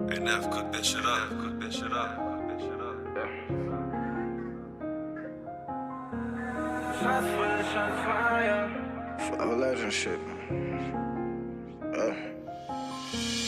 Hey, Nev, cook that shit up. Cook that shit up. Forever legend shit.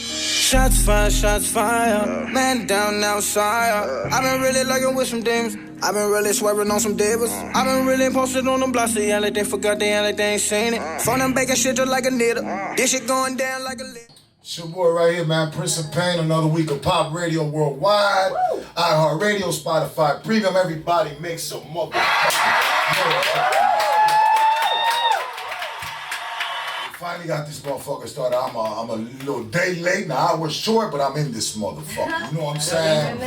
Shots fire. Man down outside. I've been really lurking with some demons. I've been really swerving on some divas. I've been really posted on them blocks. They like they forgot they like they ain't seen it. Phone them baking shit just like a needle. This shit going down like a lid. It's your boy right here, man, Prince of Pain. Another week of pop radio worldwide. iHeartRadio, Spotify, Premium. Everybody make some motherfucking finally got this motherfucker started. I'm a little day late. Now I was short, but I'm in this motherfucker. You know what I'm saying? We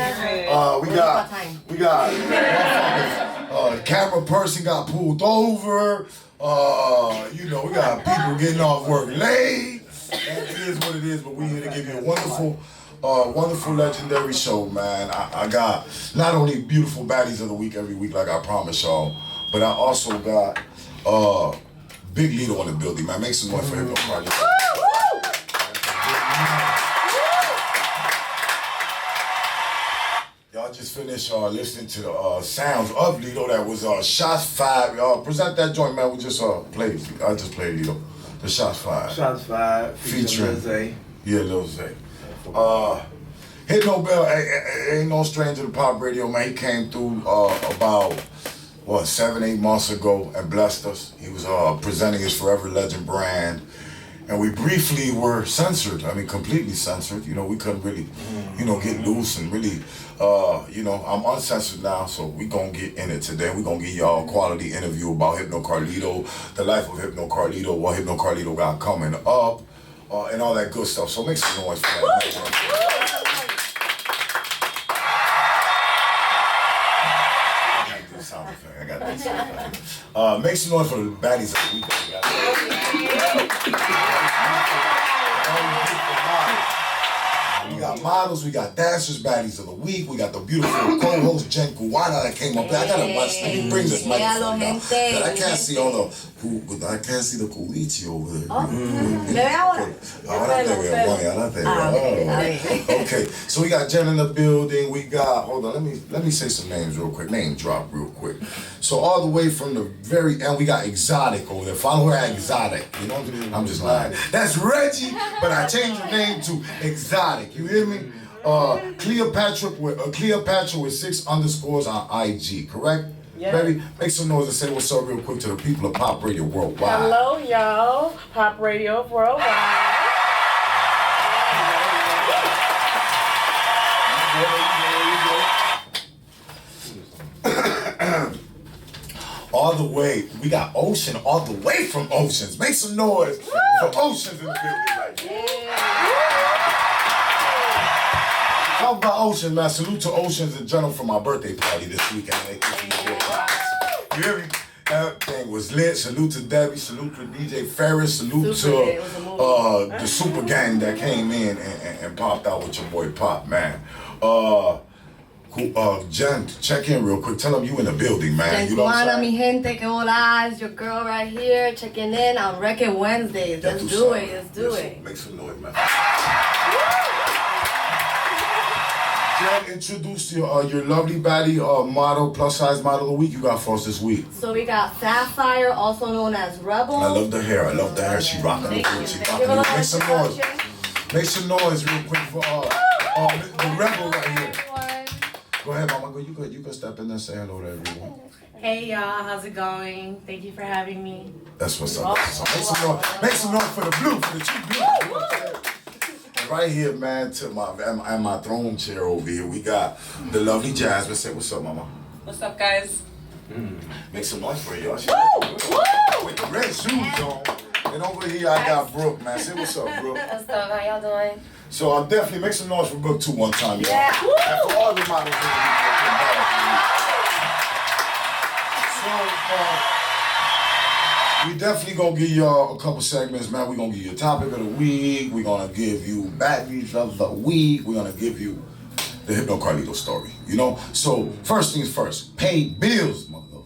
got motherfuckers. Camera person got pulled over. We got people getting off work late. And it is what it is, but we here to give you a wonderful, legendary show, man. I got not only beautiful baddies of the week every week, like I promised y'all, but I also got Big Lito in the building, man. Make some noise for Hypno Carlito. Y'all just finished listening to the sounds of Lito. That was Shots Fired. Y'all present that joint, man. We just played. I just played Lito. The Shots Fired. Shots Fired. Featuring Lil Zay. Yeah, Lil Zay. Hypno Bell ain't no stranger to pop radio, man. He came through about 7-8 months ago and blessed us. He was presenting his Forever Legend brand, and we briefly were censored. I mean, completely censored. You know, we couldn't really, get loose and really, I'm uncensored now, so we gonna get in it today. We gonna give y'all a quality interview about Hypno Carlito, the life of Hypno Carlito, what Hypno Carlito got coming up, and all that good stuff. So make some noise for that. Make some noise for the baddies of the week. We got models, we got dancers, baddies of the week. We got the beautiful Co Host Jen Kuwana that came up there. I gotta watch. Let me bring this microphone down. I can't see all the I can't see the culichi over there. Okay, so we got Jen in the building. We got, hold on, let me say some names real quick. Name drop real quick. So all the way from the very end, we got Exotic over there. Follow her at Exotic. You know, I'm just lying. That's Reggie, but I changed her name to Exotic. You hear me? Cleopatra with 6 underscores on IG, correct? Yeah. Baby, make some noise and say what's up real quick to the people of Pop Radio Worldwide. Hello, y'all. Pop Radio Worldwide. All the way, we got Ocean all the way from Oceans. Make some noise for Oceans in the building. Talk about Ocean, man. Salute to Oceans in general for my birthday party this weekend. You hear me? Everything was lit. Salute to Debbie. Salute to DJ Ferris. Salute to the Super Gang that came in and popped out with your boy Pop, man. Jen, check in real quick. Tell them you in the building, man. You know what I'm saying? Mi gente, que hola, it's your girl right here checking in on Wrecking Wednesdays. Let's do it. Make some noise, man. Jen, introduce your lovely baddie model, plus size model of the week you got for us this week. So we got Sapphire, also known as Rebel. I love the hair. She rocking the hood. She rocking it. Make some noise. Make some noise real quick for the Rebel right here. Go ahead, Mama. You could step in there and say hello to everyone. Hey, y'all. How's it going? Thank you for having me. That's what's up. Make some noise for the blue, for the chief blue. And right here, man, to my throne chair over here, we got the lovely Jasmine. Say what's up, Mama. What's up, guys? Make some noise for y'all. With the red shoes on. And over here, I got Brooke, man. Say what's up, Brooke. What's up? How y'all doing? So I'll definitely make some noise for Brooke too one time, y'all. Yeah. And for all the models in the we definitely gonna give y'all a couple segments, man. We're gonna give you a topic of the week. We're gonna give you baddies of the week. We're gonna give you the Hypno Carlito story, you know? So first things first, pay bills, motherfucker.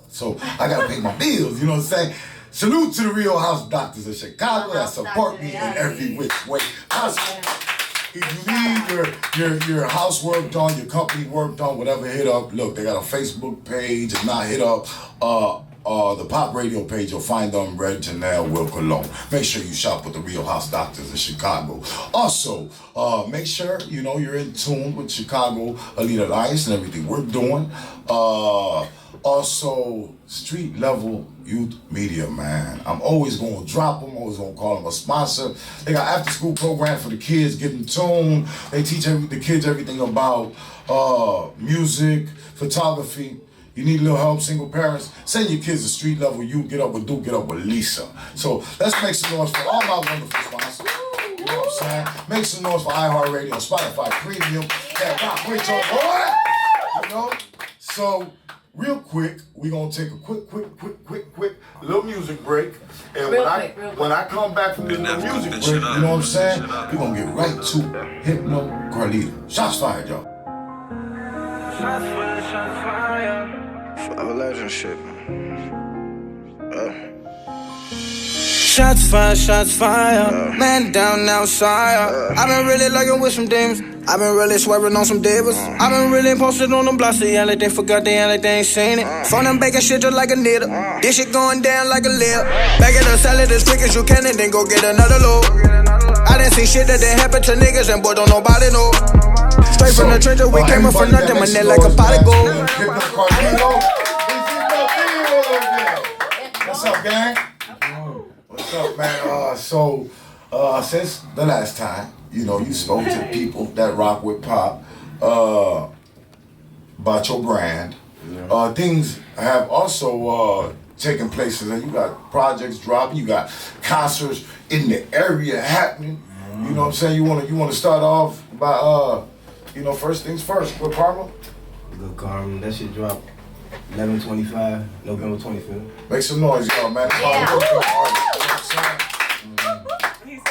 So I gotta pay my bills, you know what I'm saying? Salute to the Real House Doctors of Chicago that support me in every which way possible. If you need your housework done, your company work done, whatever, hit up. Look, they got a Facebook page. If not, hit up the Pop Radio page. You'll find them, Red Janelle, Will Cologne. Make sure you shop with the Real House Doctors in Chicago. Also, make sure you're in tune with Chicago Elite Alliance and everything we're doing. Also, street level youth media, man. I'm always gonna drop them, always gonna call them a sponsor. They got after school program for the kids, get in tune. They teach the kids everything about music, photography. You need a little help, single parents. Send your kids to street level youth. Get up with Duke, get up with Lisa. So let's make some noise for all my wonderful sponsors. You know what I'm saying? Make some noise for iHeartRadio, Spotify Premium, that rock with your boy. You know? So real quick, we're gonna take a quick little music break. And when I come back from this little music break, you know what I'm saying? We're gonna get right to Hypno Carlito. Shots fired, y'all. Shots fired. Forever legend shit. Shots fired. Man down outside. I've been really lurking with some demons. I've been really swerving on some divas. I've been really posted on them blocks. They act like they forgot, they act like they ain't seen it. Phone them baking shit just like a needle. This shit going down like a lip. Back it up, sell it as quick as you can and then go get another load. I done seen shit that done happen to niggas and boy don't nobody know. Straight from the trenches, we came up for nothing, my neck like a pot of gold. What's up, gang? What's up, man? Since the last time, you spoke to people that rock with pop about your brand. Things have also taken place, and you got projects dropping, you got concerts in the area happening. You know what I'm saying? You wanna start off by first things first. Good Karma? Good Karma. That shit dropped 11/25, November 25th. Make some noise, y'all, man.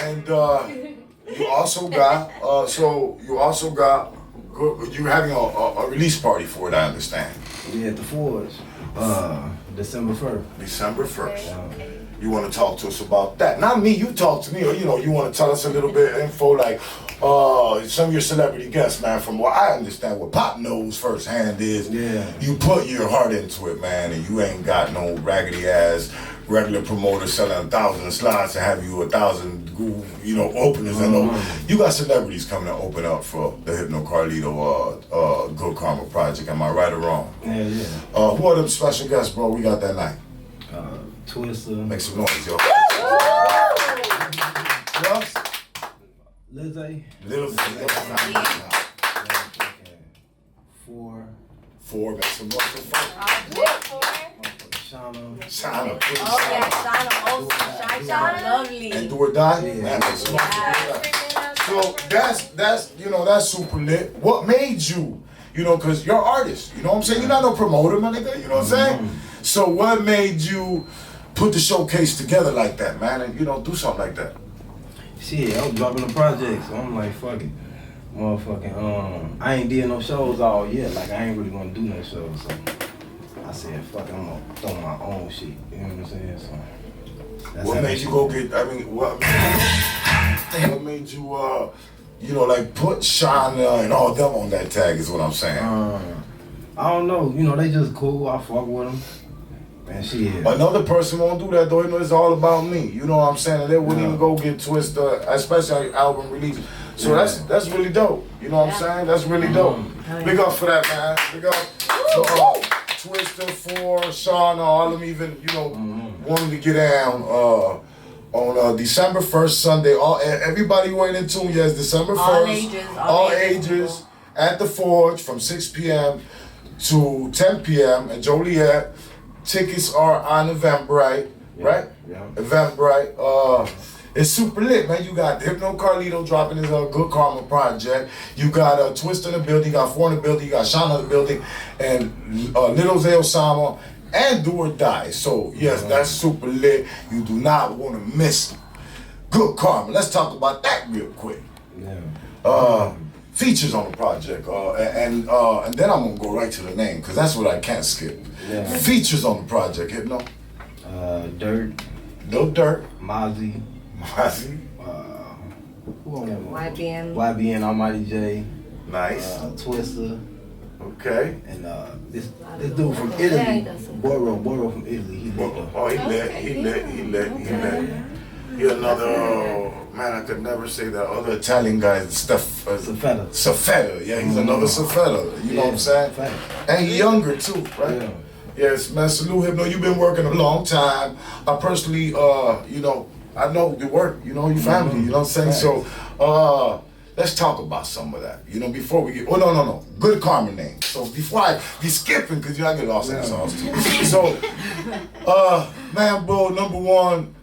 And you also got you're having a release party for it, I understand. Yeah, at the Forge, December 1st. December 1st. You want to talk to us about that? Not me, you talk to me, or you want to tell us a little bit of info, like some of your celebrity guests, man. From what I understand, what Pop knows firsthand is you put your heart into it, man, and you ain't got no raggedy ass regular promoter selling 1,000 slots and have you 1,000 openers. I know you got celebrities coming to open up for the Hypno Carlito Good Karma project. Am I right or wrong? Yeah. Who are the special guests, bro? We got that night. Twister. Make some noise, yo. Ruff? Lizzie. Little Four. Make some noise for Shauna. Shauna, lovely. And Do or Die? Yeah. Man, make some noise. So that's super lit. What made you, because you're an artist, you know what I'm saying? You're not no promoter, my nigga, you know what I'm saying? So what made you put the showcase together like that, man, and do something like that? Shit, I was dropping the project, so I'm like, fuck it. Motherfucking, I ain't did no shows all year, like I ain't really gonna do no shows, so I said, fuck it, I'm gonna throw my own shit, you know what I'm saying? So what made you go get, what made you, like put Shauna and all them on that tag is what I'm saying. I don't know, they just cool, I fuck with them. Man, shit. Another person won't do that though, it's all about me. You know what I'm saying? And they wouldn't even go get Twister, especially on album release. So that's really dope. You know what I'm saying? That's really dope. Big up for that, man. Big up. So Twister, Shauna, all of them even, wanted to get down on December 1st, Sunday. Everybody who ain't in tune, yes, December 1st. All ages at the Forge from 6 p.m. to 10 p.m. at Joliet. Tickets are on Eventbrite, right? Yeah. Eventbrite. It's super lit, man. You got Hypno Carlito dropping his Good Karma project. You got Twist in the building. You got Four in the building. You got Shauna in the building. And Little Zay Osama and Do or Die. So, yes, that's super lit. You do not want to miss Good Karma. Let's talk about that real quick. Yeah. Features on the project. And then I'm going to go right to the name because that's what I can't skip. Yeah. Features on the project, Hypno. Dirt. No Dirt. Mozzie. Who on that one? YBN, Almighty J, Nice. Twister, Okay. and this dude from Italy, Boro from Italy. He lit though. Oh, he lit. He another, man, I could never say that other Italian guy, Safetta. Yeah, he's another Safetta. You know what I'm saying? And he younger too, right? Yeah. Yes, man, salute Hypno. You've been working a long time. I personally, you know, I know your work, you know, your family, you know what I'm saying? So, let's talk about some of that. You know, before we get, no. Good Karma name. So before I be skipping, because you know, I get lost in the sauce too. So, man, bro, number one,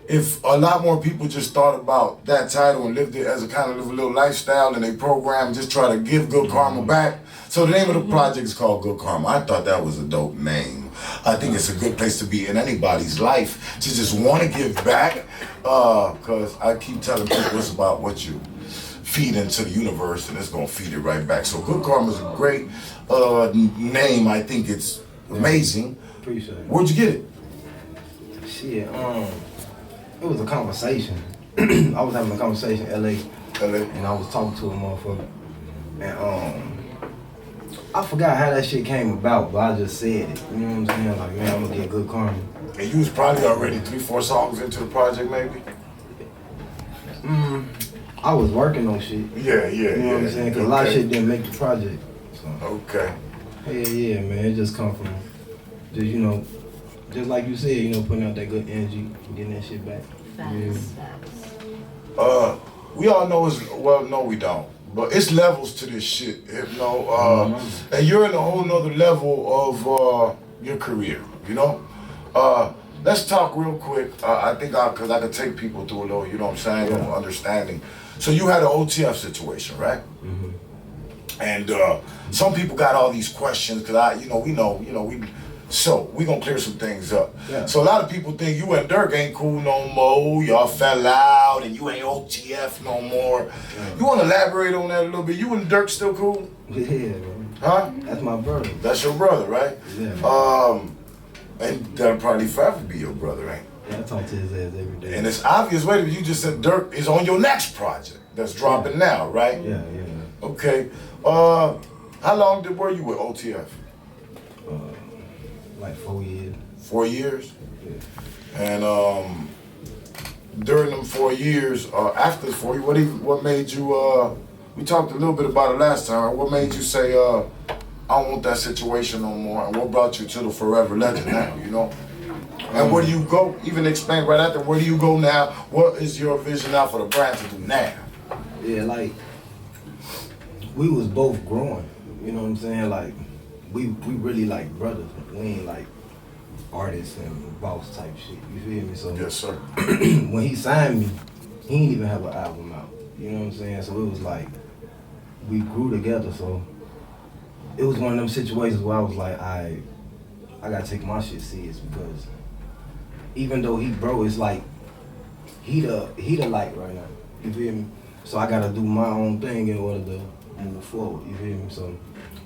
if a lot more people just thought about that title and lived it as a kind of a little lifestyle and they program, just try to give good karma back. So the name of the project is called Good Karma. I thought that was a dope name. I think it's a good place to be in anybody's life to just want to give back. Because I keep telling people it's about what you feed into the universe and it's going to feed it right back. So Good Karma is a great name. I think it's amazing. Appreciate it. Where'd you get it? Shit, it was a conversation. I was having a conversation in LA, and I was talking to a motherfucker, and I forgot how that shit came about, but I just said it. You know what I'm saying? Like, man, I'm gonna get good karma. And you was probably already 3-4 songs into the project, maybe? I was working on shit. Yeah. You know what I'm saying? Because a lot of shit didn't make the project. So. Okay. Hell yeah, man. It just come from, just, you know, just like you said, you know, putting out that good energy, getting that shit back. Facts. We all know it's, well, no we don't, but it's levels to this shit, you know, and you're in a whole nother level of your career, you know? Let's talk real quick, I think because I could take people through a little, you know what I'm saying, a little understanding. So you had an OTF situation, right? Mm-hmm. And some people got all these questions, because so we gonna clear some things up. Yeah. So a lot of people think you and Dirk ain't cool no more, y'all fell out, and you ain't OTF no more. Yeah. You wanna elaborate on that a little bit? You and Dirk still cool? Yeah, bro. Huh? That's my brother. That's your brother, right? Yeah. And that'll probably forever be your brother, ain't it? Yeah, I talk to his ass every day. And it's obvious, wait a minute, you just said Dirk is on your next project that's dropping now, right? Yeah. Okay. How long were you with OTF? Like 4 years. 4 years? Yeah. And during them 4 years, after the 4 years, what made you, we talked a little bit about it last time, what made you say, I don't want that situation no more, and what brought you to the Forever Legend now, you know? And where do you go? Even explain right after, where do you go now? What is your vision now for the brand to do now? Yeah, like, we was both growing, you know what I'm saying? Like, we really like brothers. We ain't like artists and boss type shit. You feel me? So yes, sir. When he signed me, he didn't even have an album out. You know what I'm saying? So it was like we grew together. So it was one of them situations where I was like, I gotta take my shit serious, because even though he bro, it's like he the light right now. You feel me? So I gotta do my own thing in order to move forward. You feel me? So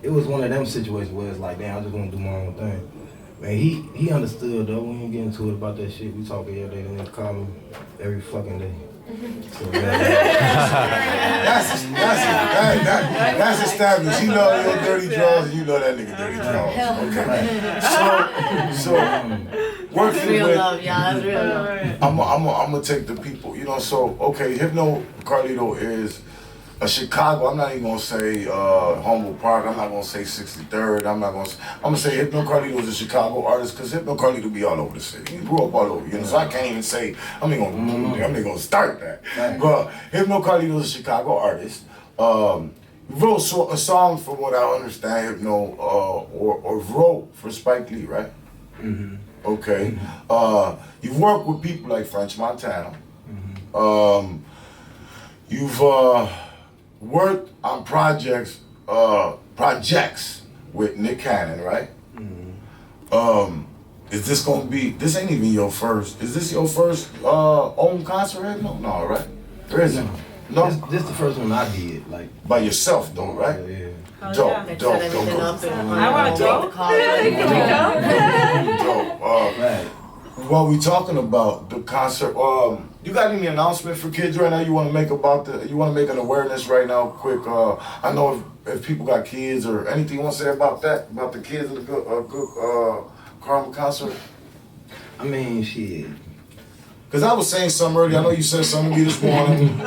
it was one of them situations where it's like, damn, I just want to do my own thing. Man, he understood though. We ain't get into it about that shit. We talk every day, and they call me every fucking day. So, that's established. You know your dirty draws, and you know that nigga dirty draws. Okay. So working that's real with, love, y'all. That's real love. I'm gonna take the people. You know, so okay, Hypno Carlito is a Chicago. I'm not even gonna say Humboldt Park. I'm not gonna say 63rd. I'm gonna say Hypno Carlito is a Chicago artist, because Hypno Carlito be all over the city. He grew up all over, you know. So I can't even say I'm not gonna start that. Right. But Hypno Carlito is a Chicago artist. Wrote a song, from what I understand, Hypno, or wrote for Spike Lee, right? Mm-hmm. Okay. Mm-hmm. You've worked with people like French Montana. Mm-hmm. You've worked on projects with Nick Cannon, right? Mm-hmm. Is this gonna be? This ain't even your first. Is this your first own concert? No, right? There isn't. No. This the first one I did, like by yourself, though, right? Yeah. Dope. I want to go. Dope. While we talking about the concert, You got any announcement for kids right now you want to make about you want to make an awareness right now, quick? I know if people got kids or anything you want to say about that, about the kids of the good Karma concert. I mean, shit. Cause I was saying something earlier. I know you said something to me this morning.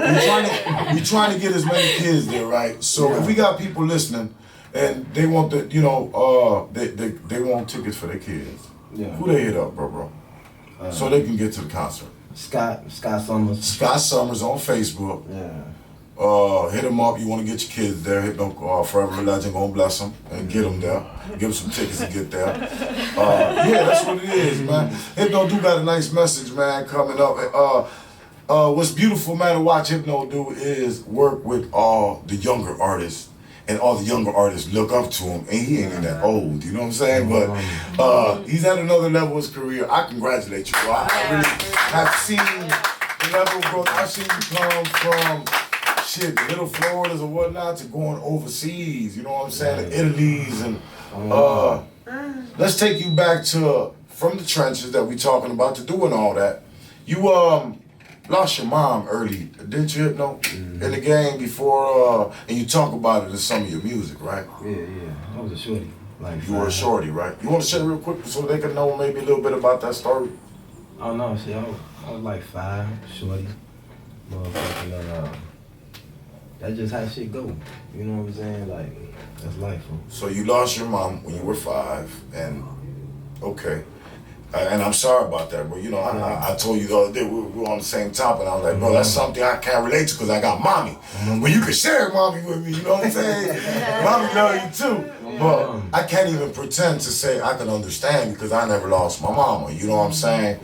We trying to get as many kids there, right? So if we got people listening and they want the, you know, they want tickets for their kids. Yeah. Who they hit up, bro? So they can get to the concert. Scott Summers. Scott Summers on Facebook. Yeah. Hit them up. You want to get your kids there? Hit them. Forever Legend gonna bless them and get them there. Give them some tickets to get there. Yeah, that's what it is, man. Hypno do got a nice message, man, coming up. What's beautiful, man, to watch Hypno do is work with all the younger artists. And all the younger artists look up to him, and he ain't even that old, you know what I'm saying? But he's at another level of his career. I congratulate you, bro. I really have seen the level of growth. I've seen you come from shit, little Floridas or whatnot to going overseas, you know what I'm saying? The Italy's and let's take you back to from the trenches that we talking about to doing all that. You lost your mom early, didn't you, Hypno? In the game before, and you talk about it in some of your music, right? Yeah. I was a shorty. Like You were a shorty, right? You want to share real quick so they can know maybe a little bit about that story? Oh no, shit. I was like 5, shorty. Motherfucking, that's just how shit go. You know what I'm saying? Like, that's life, bro. So you lost your mom when you were 5, and okay. And I'm sorry about that, bro. You know, I told you the other day we were on the same topic, and I was like, bro, that's something I can't relate to because I got mommy. Well, you can share mommy with me, you know what I'm saying? Mommy love you too. But I can't even pretend to say I can understand because I never lost my mama, you know what I'm saying?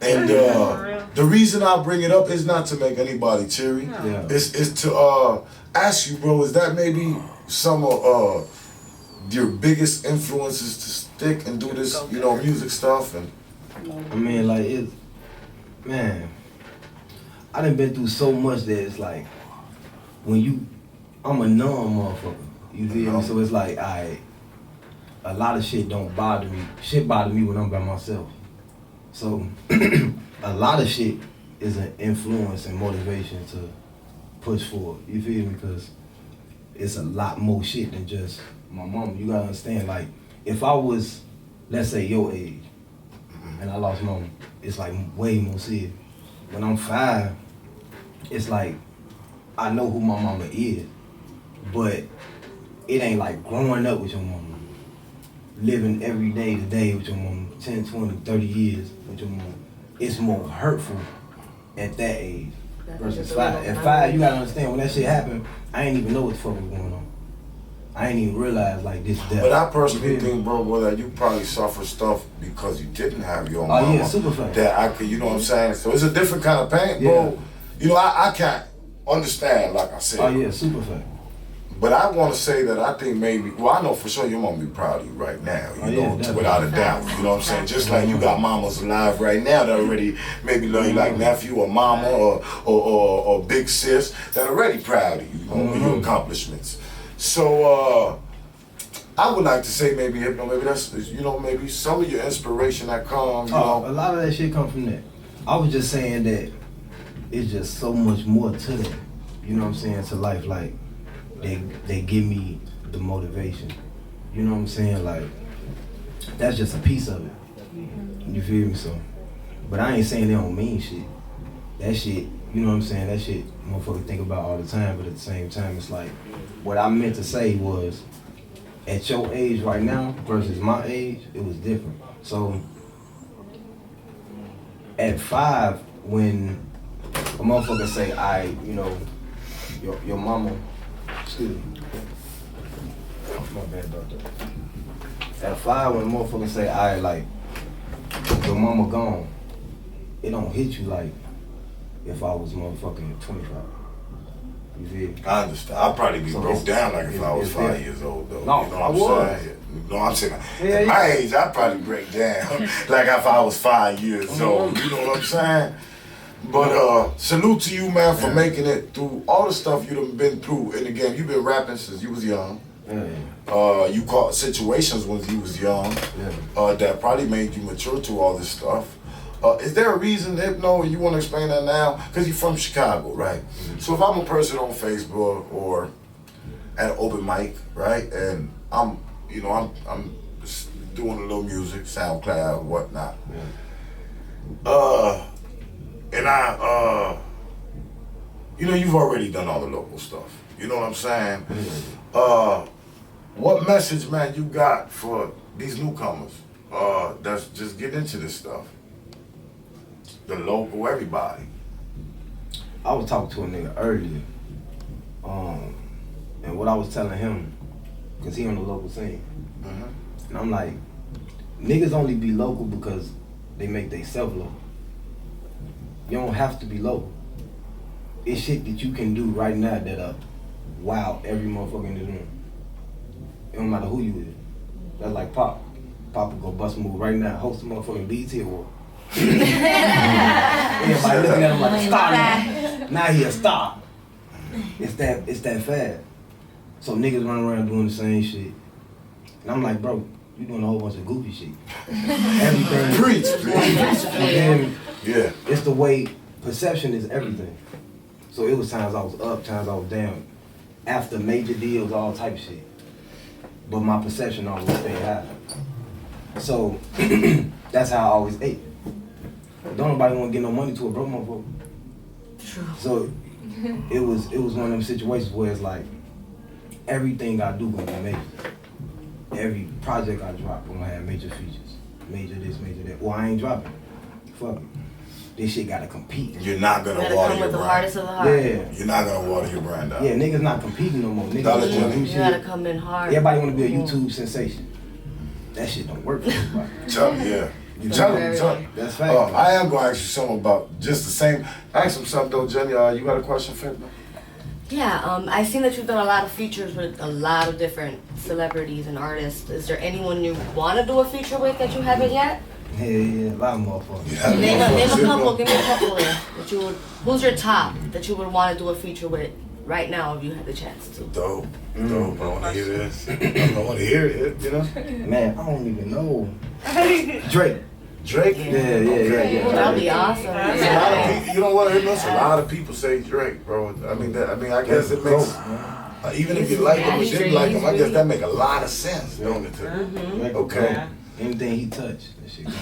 And the reason I bring it up is not to make anybody teary. It's to ask you, bro, is that maybe some of your biggest influences to stick and do this, you know, music stuff? And I mean, like, I done been through so much that it's like, I'm a numb motherfucker, you feel me? So it's like, a lot of shit don't bother me. Shit bother me when I'm by myself. So, a lot of shit is an influence and motivation to push forward, you feel me? Because it's a lot more shit than just my mama. You gotta understand, like, if I was, let's say, your age, and I lost mama, it's like way more serious. When I'm 5, it's like, I know who my mama is, but it ain't like growing up with your mama, living every day to day with your mama, 10, 20, 30 years with your mama. It's more hurtful at that age versus 5. At 5, you gotta understand, when that shit happened, I ain't even know what the fuck was going on. I ain't even realize like this death. But I personally think, bro, that you probably suffer stuff because you didn't have your own mama. Oh yeah, super fact. That I could, you know what I'm saying? So it's a different kind of pain, bro. Yeah. You know, I can't understand, like I said. Oh yeah, super fact. But I want to say that I think maybe, well, I know for sure your mom be proud of you right now, you know, without a doubt. You know what I'm saying? Just like you got mamas alive right now that already maybe love you like nephew or mama or big sis that already proud of you, you know, with your accomplishments. So I would like to say maybe Hypno, maybe that's, you know, maybe some of your inspiration that comes, you know. A lot of that shit come from that. I was just saying that it's just so much more to that. You know what I'm saying? To life, like they give me the motivation. You know what I'm saying? Like that's just a piece of it. You feel me? So, but I ain't saying they don't mean shit. That shit, you know what I'm saying? That shit motherfuckers think about all the time, but at the same time, it's like, what I meant to say was, at your age right now versus my age, it was different. So, at 5, when a motherfucker say, you know, your mama, excuse me, my bad about that. At 5, when a motherfucker say, like, your mama gone, it don't hit you like if I was motherfucking 25. You feel me? I understand. I'd probably be broke down like if I was 5 years old, though. No, you know I what I'm was. saying? You know what I'm saying? At my age, I'd probably break down like if I was 5 years old. You know what I'm saying? But salute to you, man, for making it through all the stuff you done been through in the game. You've been rapping since you was young. You caught situations when you was young that probably made you mature to all this stuff. Is there a reason, Hypno, you want to explain that now? Because you're from Chicago, right? So if I'm a person on Facebook or at an open mic, right, and I'm just doing a little music, SoundCloud, whatnot, and I, you've already done all the local stuff. You know what I'm saying? What message, man, you got for these newcomers that's just getting into this stuff? The local, everybody. I was talking to a nigga earlier, and what I was telling him, cause he on the local scene, and I'm like, niggas only be local because they make they self local. You don't have to be local. It's shit that you can do right now that wow every motherfucker in this room. It don't matter who you is. That's like Pop. Pop will go bust a move right now, host a motherfucking BT award. Everybody looking at him like a star now. Now he a star. It's that fast. So niggas running around doing the same shit. And I'm like, bro, you doing a whole bunch of goofy shit. Everything. Preach. And Yeah. it's the way perception is everything. So it was times I was up, times I was down. After major deals, all type of shit. But my perception always stayed high. So that's how I always ate. Don't nobody want to get no money to a broke motherfucker. True. So it was one of them situations where it's like everything I do gonna be major. Every project I drop gonna have major features. Major this, major that. Well, I ain't dropping. Fuck it. This shit gotta compete. You're not gonna Gotta water come your with the brand. hardest of the hard. Yeah. You're not gonna water your brand out. Yeah, niggas not competing no more. Niggas Dollar just wanna do General. You gotta shit. come in hard. Everybody wanna be a YouTube sensation. That shit don't work for everybody. Yeah. You tell them. That's fact. I am gonna ask you something about just the same. Ask him something though, Jenny. You got a question for him? Yeah, I've seen that you've done a lot of features with a lot of different celebrities and artists. Is there anyone you want to do a feature with that you haven't yet? Yeah, a lot of motherfuckers. Yeah, Name a motherfuckers, couple, give me a couple that you would, who's your top that you would want to do a feature with right now if you had the chance to? Dope. I want to hear this. I want to hear it, you know? Man, I don't even know. Drake. Drake? Yeah. That'd be awesome. There's a lot of people, you know what? There's a lot of people say Drake, bro. I mean, I guess it makes, even if you like him or didn't like him, I guess that make a lot of sense, don't it? Okay. Anything he touched, that shit going.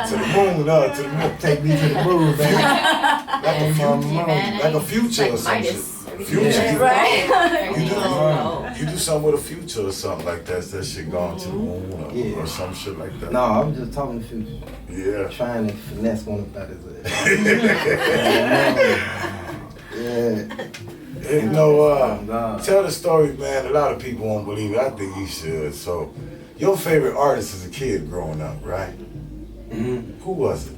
To the moon, to the moon. Take me to the moon, baby. Like a future or something. Future. Right. You do something with a future or something like that. That shit going to the moon or some shit like that. No, I was just talking to Future. Yeah. Trying to finesse one about his Yeah. Tell the story, man. A lot of people won't believe it. I think you should. So, your favorite artist as a kid growing up, right? Mm-hmm. Who was it?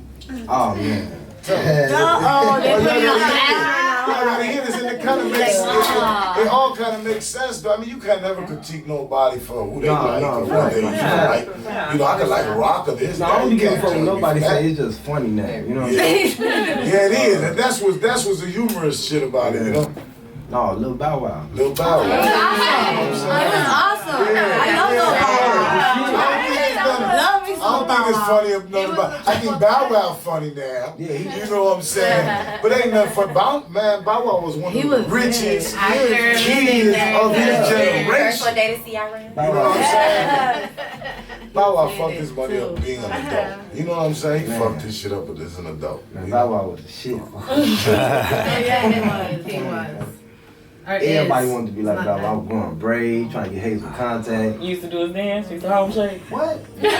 Oh, man. They put you on the ass I gotta hear this, and it kind of makes it all kind of makes sense, though. I mean, you can't never critique nobody for who they like or what they like. You know, I could like rock or this. No, I don't be giving a fuck what nobody say. It's just funny now. You know what I'm saying? Yeah, it is, and that's what's the humorous shit about it. You know. No, Lil Bow Wow. Lil Bow Wow. It was awesome. I love Lil Bow Wow. I don't think it's funny enough. I think Bow Wow funny now. Yeah, you know what I'm saying? But ain't nothing funny. Bow Wow was one of the richest kids of his generation. You know what I'm saying? Bow Wow fucked his money up being an adult. You know what I'm saying? He fucked his shit up as an adult. Man, Bow Wow was the shit. He was. Everybody wanted to be like Bow Wow. I was going braid, trying to get Hazel contact. You used to do his dance, you used to home shake. What? You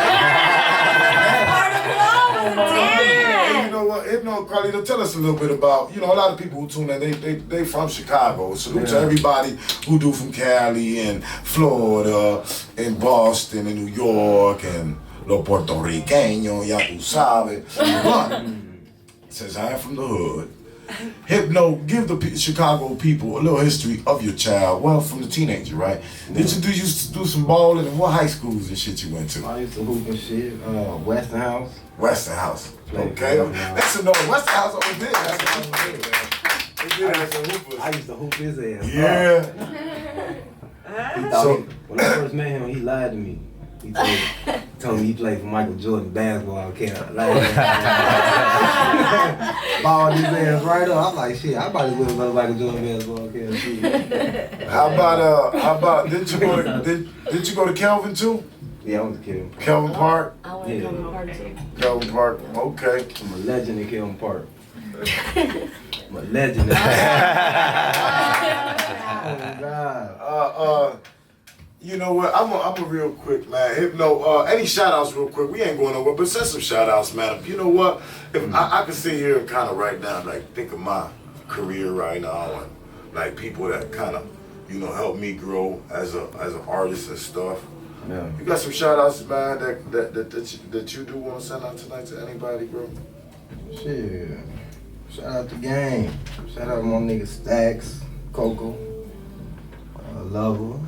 know what? Hypno Carlito, tell us a little bit about, a lot of people who tune in, they from Chicago. Salute to everybody who do from Cali and Florida and Boston and New York and Los Puertorriqueños, ya tú sabes. But, since I am from the hood, Hypno, give the Chicago people a little history of your child. Well, from the teenager, right? Did you used to do some balling, and what high schools and shit you went to? I used to hoop and shit. Western House. Western House. Okay. That's a no. Western House always did. That's a hoopers. I used to hoop his ass. Yeah. He thought when I first met him, he lied to me. He told me he played for Michael Jordan basketball camp. Like, balled his ass right up. I'm like, shit, I probably will go to Michael Jordan basketball camp. Shit. How about did you go to Kelvin too? Yeah, I went to Kelvin Park. Kelvin Park? I want to come to Park too. Kelvin Park, okay. I'm a legend in Kelvin Park. I'm a legend. Oh God. You know what? I'm a real quick, man. Hypno, any shout outs real quick? We ain't going nowhere, but send some shout outs, man. You know what? If I can sit here and kind of right now, like think of my career right now and like people that kind of, you know, help me grow as an artist and stuff. Yeah. You got some shout outs, man, that you do want to send out tonight to anybody, bro? Shit. Shout out to Gang. Shout out to my nigga Stacks, Coco, Lover.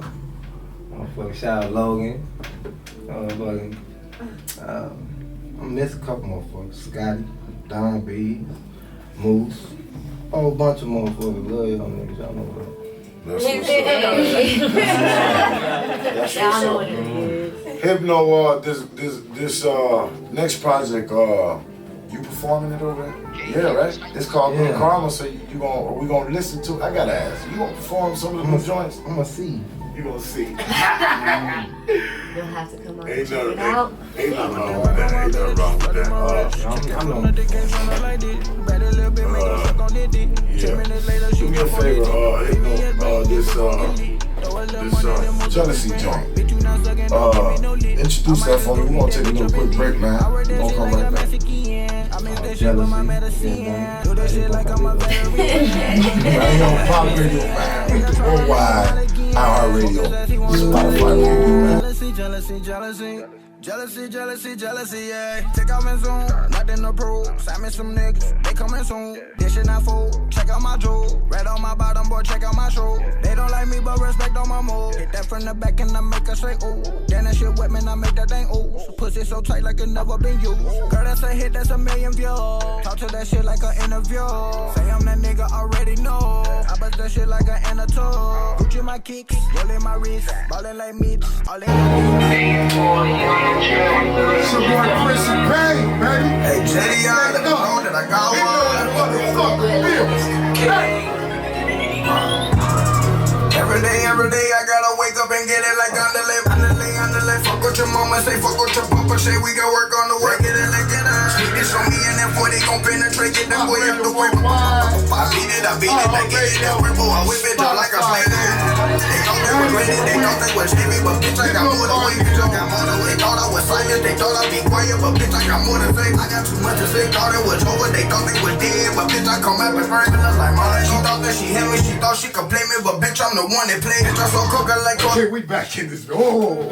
Motherfucking shout out Logan. I miss a couple motherfuckers. Scotty, Don B, Moose. A whole bunch of motherfuckers. Love y'all niggas, y'all know that. That's what's up. Y'all know what it is. Hypno, this next project, you performing it over there? Yeah, right? It's called Good Karma, so are we gonna listen to it? I gotta ask. You gonna perform some of the new joints? I'm gonna see. You gonna see. You'll have to come out and check it out. Ain't nothing wrong with that. Ain't nothing wrong with that. Do me a favor, Hypno, this jealousy joint. Introduce that for me. We're gonna take a little quick break, man. We're gonna come right back. Jealousy. Right here on Pop Radio, man. Worldwide, iHeartRadio, Spotify Radio, man. Jealousy, yeah. Take off and zoom, nothing to prove. Send me some niggas, they coming soon. This shit not full, check out my jewel. Red on my bottom, boy, check out my shoe. They don't like me, but respect on my move. Hit that from the back and I make her say ooh. Then that shit wet, man, I make that thing ooh. Pussy so tight like it never been used. Girl, that's a hit, that's a million views. Talk to that shit like an interview. Say I'm that nigga, already know. I bust that shit like an anatoll. Gucci my kicks, rolling my wrist, ballin' like me. All in my It's your boy Chris and Payne, baby. Hey, Jetty, I know that I got one. Every day, I gotta wake up and get it like underlay. Fuck with your mama, say fuck with your papa, say we got work on the way. Get it. Stick this on me and that 40 gon' penetrate, get that boy up the way. I beat it, like get it, that ripple, I whip it out like a slave. They thought they was ready, they thought they was heavy, but bitch, I got more to wait. They thought I was silent, they thought I'd be quiet, but bitch, I got more to say. I got too much to say, thought it was over, they thought they was dead, but bitch, I come up and burn it like mine. She thought that she hit me, she thought she could play me, but bitch, I'm the one that played. Bitch, I so coca like Okay, we back in this. Oh,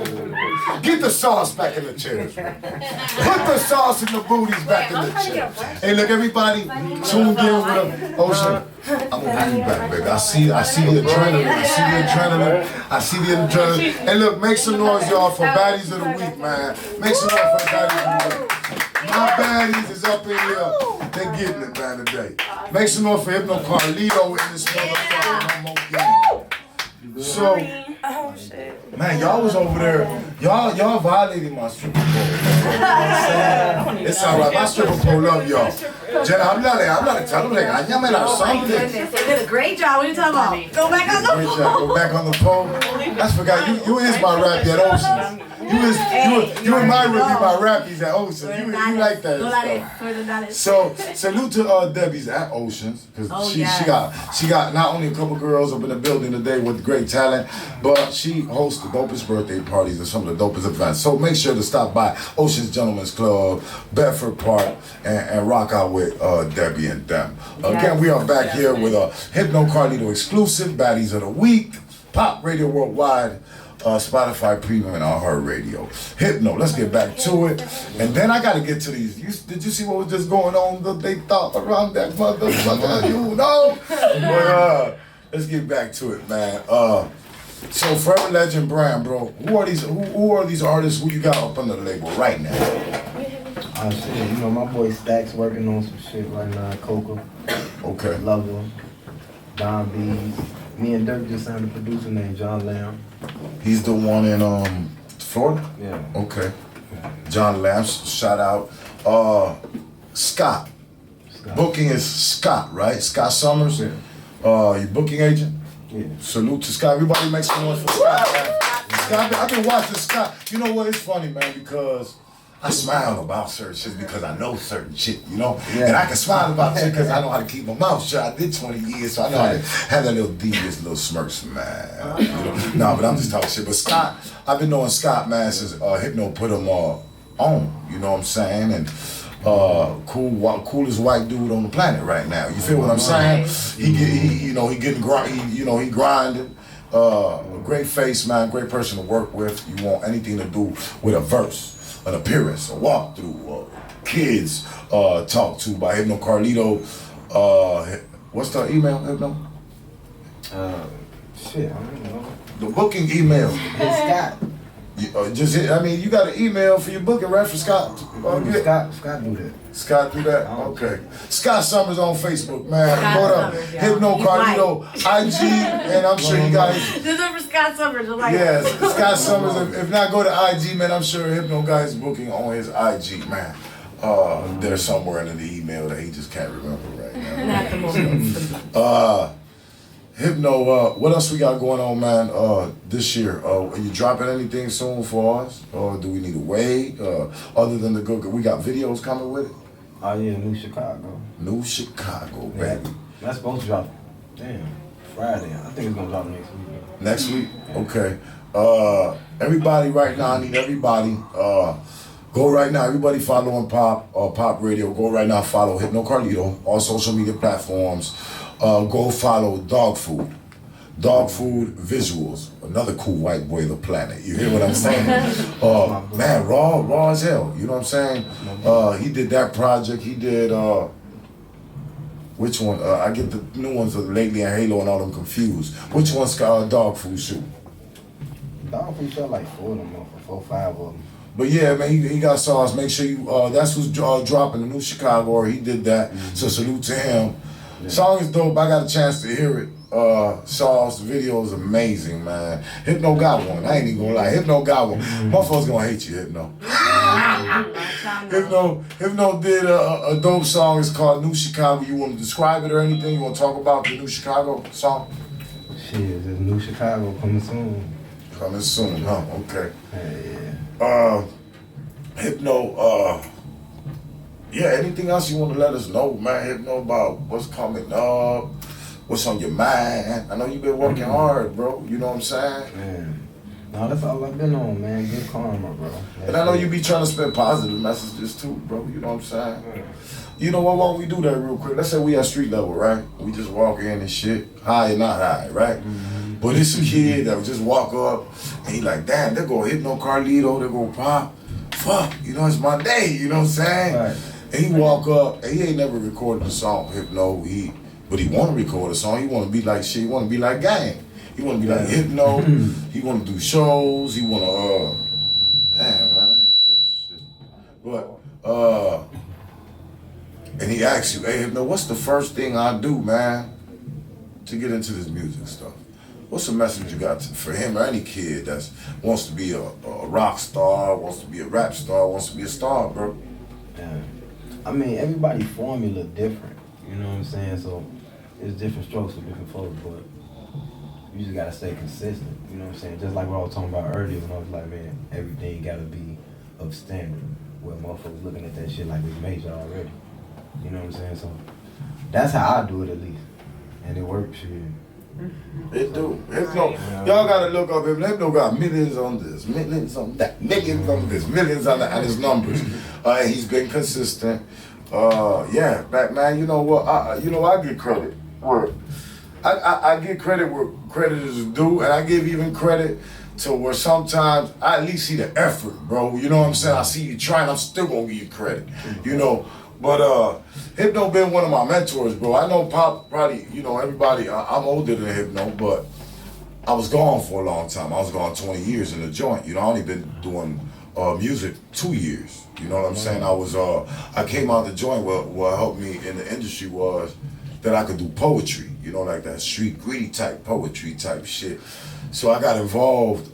get the sauce back in the chairs. Put the sauce in the booties back in the chairs. Hey, look, everybody, tuned in with them. Ocean, I'm gonna bring you back, baby. I see the adrenaline. I see the adrenaline. Hey, look, make some noise, y'all, for Baddies of the Week, man. Make some noise for the Baddies of the Week. My baddies is up in here. They getting it, man, today. Make some noise for Hypno Carlito in this motherfucking game. So, man, y'all was over there. Y'all violated my stripper pole. You know what I'm saying? It's alright. My stripper pole love y'all. Jenna, hablarle, regáñamela or something. They did a great job. What are you talking about? Go back on the pole. Go back on the pole. I forgot. You is my rap at Oceans. You and my review my rappies at Oceans. You like that stuff. So salute to Debbie's at Oceans because she got not only a couple girls up in the building today with great talent, but she hosts the dopest birthday parties and some of the dopest events. So make sure to stop by Oceans Gentlemen's Club, Bedford Park, and rock out with Debbie and them. Again, we are back here with a Hypno Carlito exclusive, Baddies of the Week, Pop Radio Worldwide, Spotify Premium, and iHeartRadio. Hypno, let's get back to it. And then I gotta get to these. Did you see what was just going on? They thought around that motherfucker, you know? But let's get back to it, man. So Forever Legend Brand, bro. Who are these artists who you got up on the label right now? Shit, you know, my boy Stacks working on some shit right now. Coco. Okay. Lover. Don B's. Me and Dirk just signed a producer named John Lamb. He's the one in Florida? Yeah. Okay. John Lamps, shout out. Scott. Booking is Scott, right? Scott Summers. Yeah. Your booking agent? Yeah. Salute to Scott. Everybody make some noise for Scott, man. Scott, I've been watching Scott. You know what? It's funny, man, because I smile about certain shit because I know certain shit, you know? Yeah. And I can smile about shit because I know how to keep my mouth shut. I did 20 years, so I know how to have that little devious little smirks, man. You know? No, but I'm just talking shit. But Scott, I've been knowing Scott, man, since Hypno put him on, you know what I'm saying? And coolest white dude on the planet right now. You feel what I'm saying? He grinding. A great face, man, great person to work with. You want anything to do with a verse, an appearance, a walkthrough, kids talk to by Hypno Carlito. What's the email, Hypno? Shit, I don't know. The booking email. It's Scott. You got an email for your booking, right, for Scott? Scott do that. Scott do that? Okay. Scott Summers on Facebook, man. Go to Summers, Hypno Carlito IG, and I'm sure you guys. This is for Scott Summers. Yes, Scott Summers. If not, go to IG, man. I'm sure Hypno guys booking on his IG, man. There's somewhere in the email that he just can't remember right now. Not the moment. Hypno, what else we got going on, man, this year? Are you dropping anything soon for us? Or do we need to wait? Other than the good, we got videos coming with it? Oh yeah, New Chicago. New Chicago, Yeah. baby. That's supposed to drop, Friday. I think it's gonna drop next week. Next week? Okay. Everybody right now, I need everybody, go right now, everybody following Pop Radio, go right now, follow Hypno Carlito, all social media platforms. Go follow Dog Food Visuals, another cool white boy of the planet. You hear what I'm saying? Man, raw as hell. You know what I'm saying? He did that project. He did which one? I get the new ones lately and Halo and all them confused. Which one's Dog Food shoot? Dog Food shot like 4 of them, 4, 5 of them. But yeah, man, he got Sauce. Make sure you. That's who's dropping the New Chicago, or he did that. Mm-hmm. So salute to him. Yeah. Song is dope. I got a chance to hear it. Sauce, the video is amazing, man. Hypno got one. I ain't even gonna lie. Hypno got one. Motherfuckers gonna hate you, Hypno. Hypno did a dope song. It's called New Chicago. You want to describe it or anything? You want to talk about the New Chicago song? Shit, there's New Chicago coming soon. Coming soon, huh? Okay. Yeah. Hypno, yeah, anything else you want to let us know, man, Hypno, about what's coming up, what's on your mind? I know you've been working hard, bro, you know what I'm saying? Man, no, that's all I've been on, man, good karma, bro. And I know you be trying to spread positive messages too, bro, you know what I'm saying? You know what, why don't we do that real quick? Let's say we at street level, right? We just walk in and shit, high and not high, right? Mm-hmm. But it's a kid that would just walk up and he like, damn, they go Hypno Carlito, they go Pop, fuck, you know, it's my day, you know what I'm saying? Right. And he walk up, and he ain't never recorded a song, Hypno, but he want to record a song. He want to be like shit. He want to be like Gang. He want to be like Hypno. He want to do shows. He want to, damn, man, I hate this shit. But, and he asks you, hey, Hypno, what's the first thing I do, man, to get into this music stuff? What's the message you got for him or any kid that wants to be a rock star, wants to be a rap star, wants to be a star, bro? Yeah. I mean, everybody's formula different, you know what I'm saying? So, it's different strokes for different folks, but you just gotta stay consistent, you know what I'm saying? Just like what I was talking about earlier when I was like, man, everything gotta be of standard, where motherfuckers looking at that shit like it's major already, you know what I'm saying? So, that's how I do it at least, and it works, shit. It do. Hypno, y'all gotta look up him. Hypno got millions on this, millions on that, millions on this, millions on that, and his numbers. And he's been consistent. Yeah, back man. You know what? I get credit where I get credit where credit is due, and I give even credit to where sometimes I at least see the effort, bro. You know what I'm saying? I see you trying. I'm still gonna give you credit. You know. But Hypno been one of my mentors, bro. I know Pop probably, you know, everybody, I'm older than Hypno, but I was gone for a long time. I was gone 20 years in the joint. You know, I only been doing music 2 years. You know what I'm saying? I came out the joint, what helped me in the industry was that I could do poetry, you know, like that street greedy type poetry type shit. So I got involved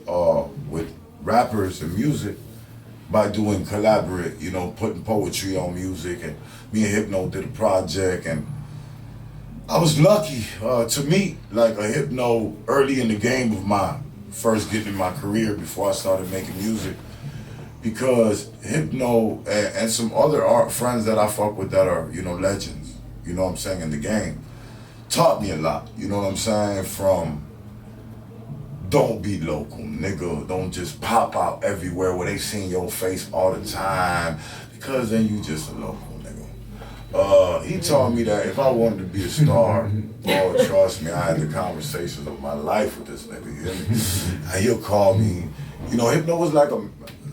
with rappers and music by doing collaborate, you know, putting poetry on music, and me and Hypno did a project, and I was lucky to meet like a Hypno early in the game of my first getting in my career before I started making music, because Hypno and some other art friends that I fuck with that are, you know, legends, you know what I'm saying, in the game, taught me a lot, you know what I'm saying, from don't be local, nigga. Don't just pop out everywhere where they seen your face all the time, because then you just a local nigga. He told me that if I wanted to be a star, oh, trust me, I had the conversations of my life with this nigga, you hear me? And he'll call me, you know, Hypno was like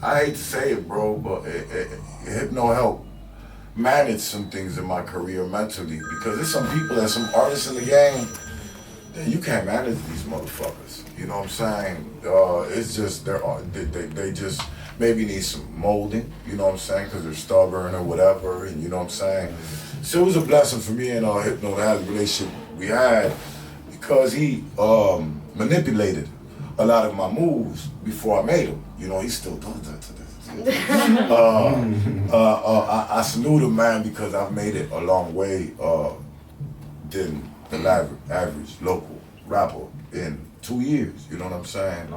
I hate to say it, bro, but Hypno helped manage some things in my career mentally, because there's some people, there's some artists in the game that you can't manage these motherfuckers. You know what I'm saying? It's just they just maybe need some molding. You know what I'm saying? Because they're stubborn or whatever. And you know what I'm saying? So it was a blessing for me and Hypno to have the relationship we had, because he manipulated a lot of my moves before I made them. You know, he still does that to this. I salute him, man, because I've made it a long way than the average local rapper in 2 years. You know what I'm saying?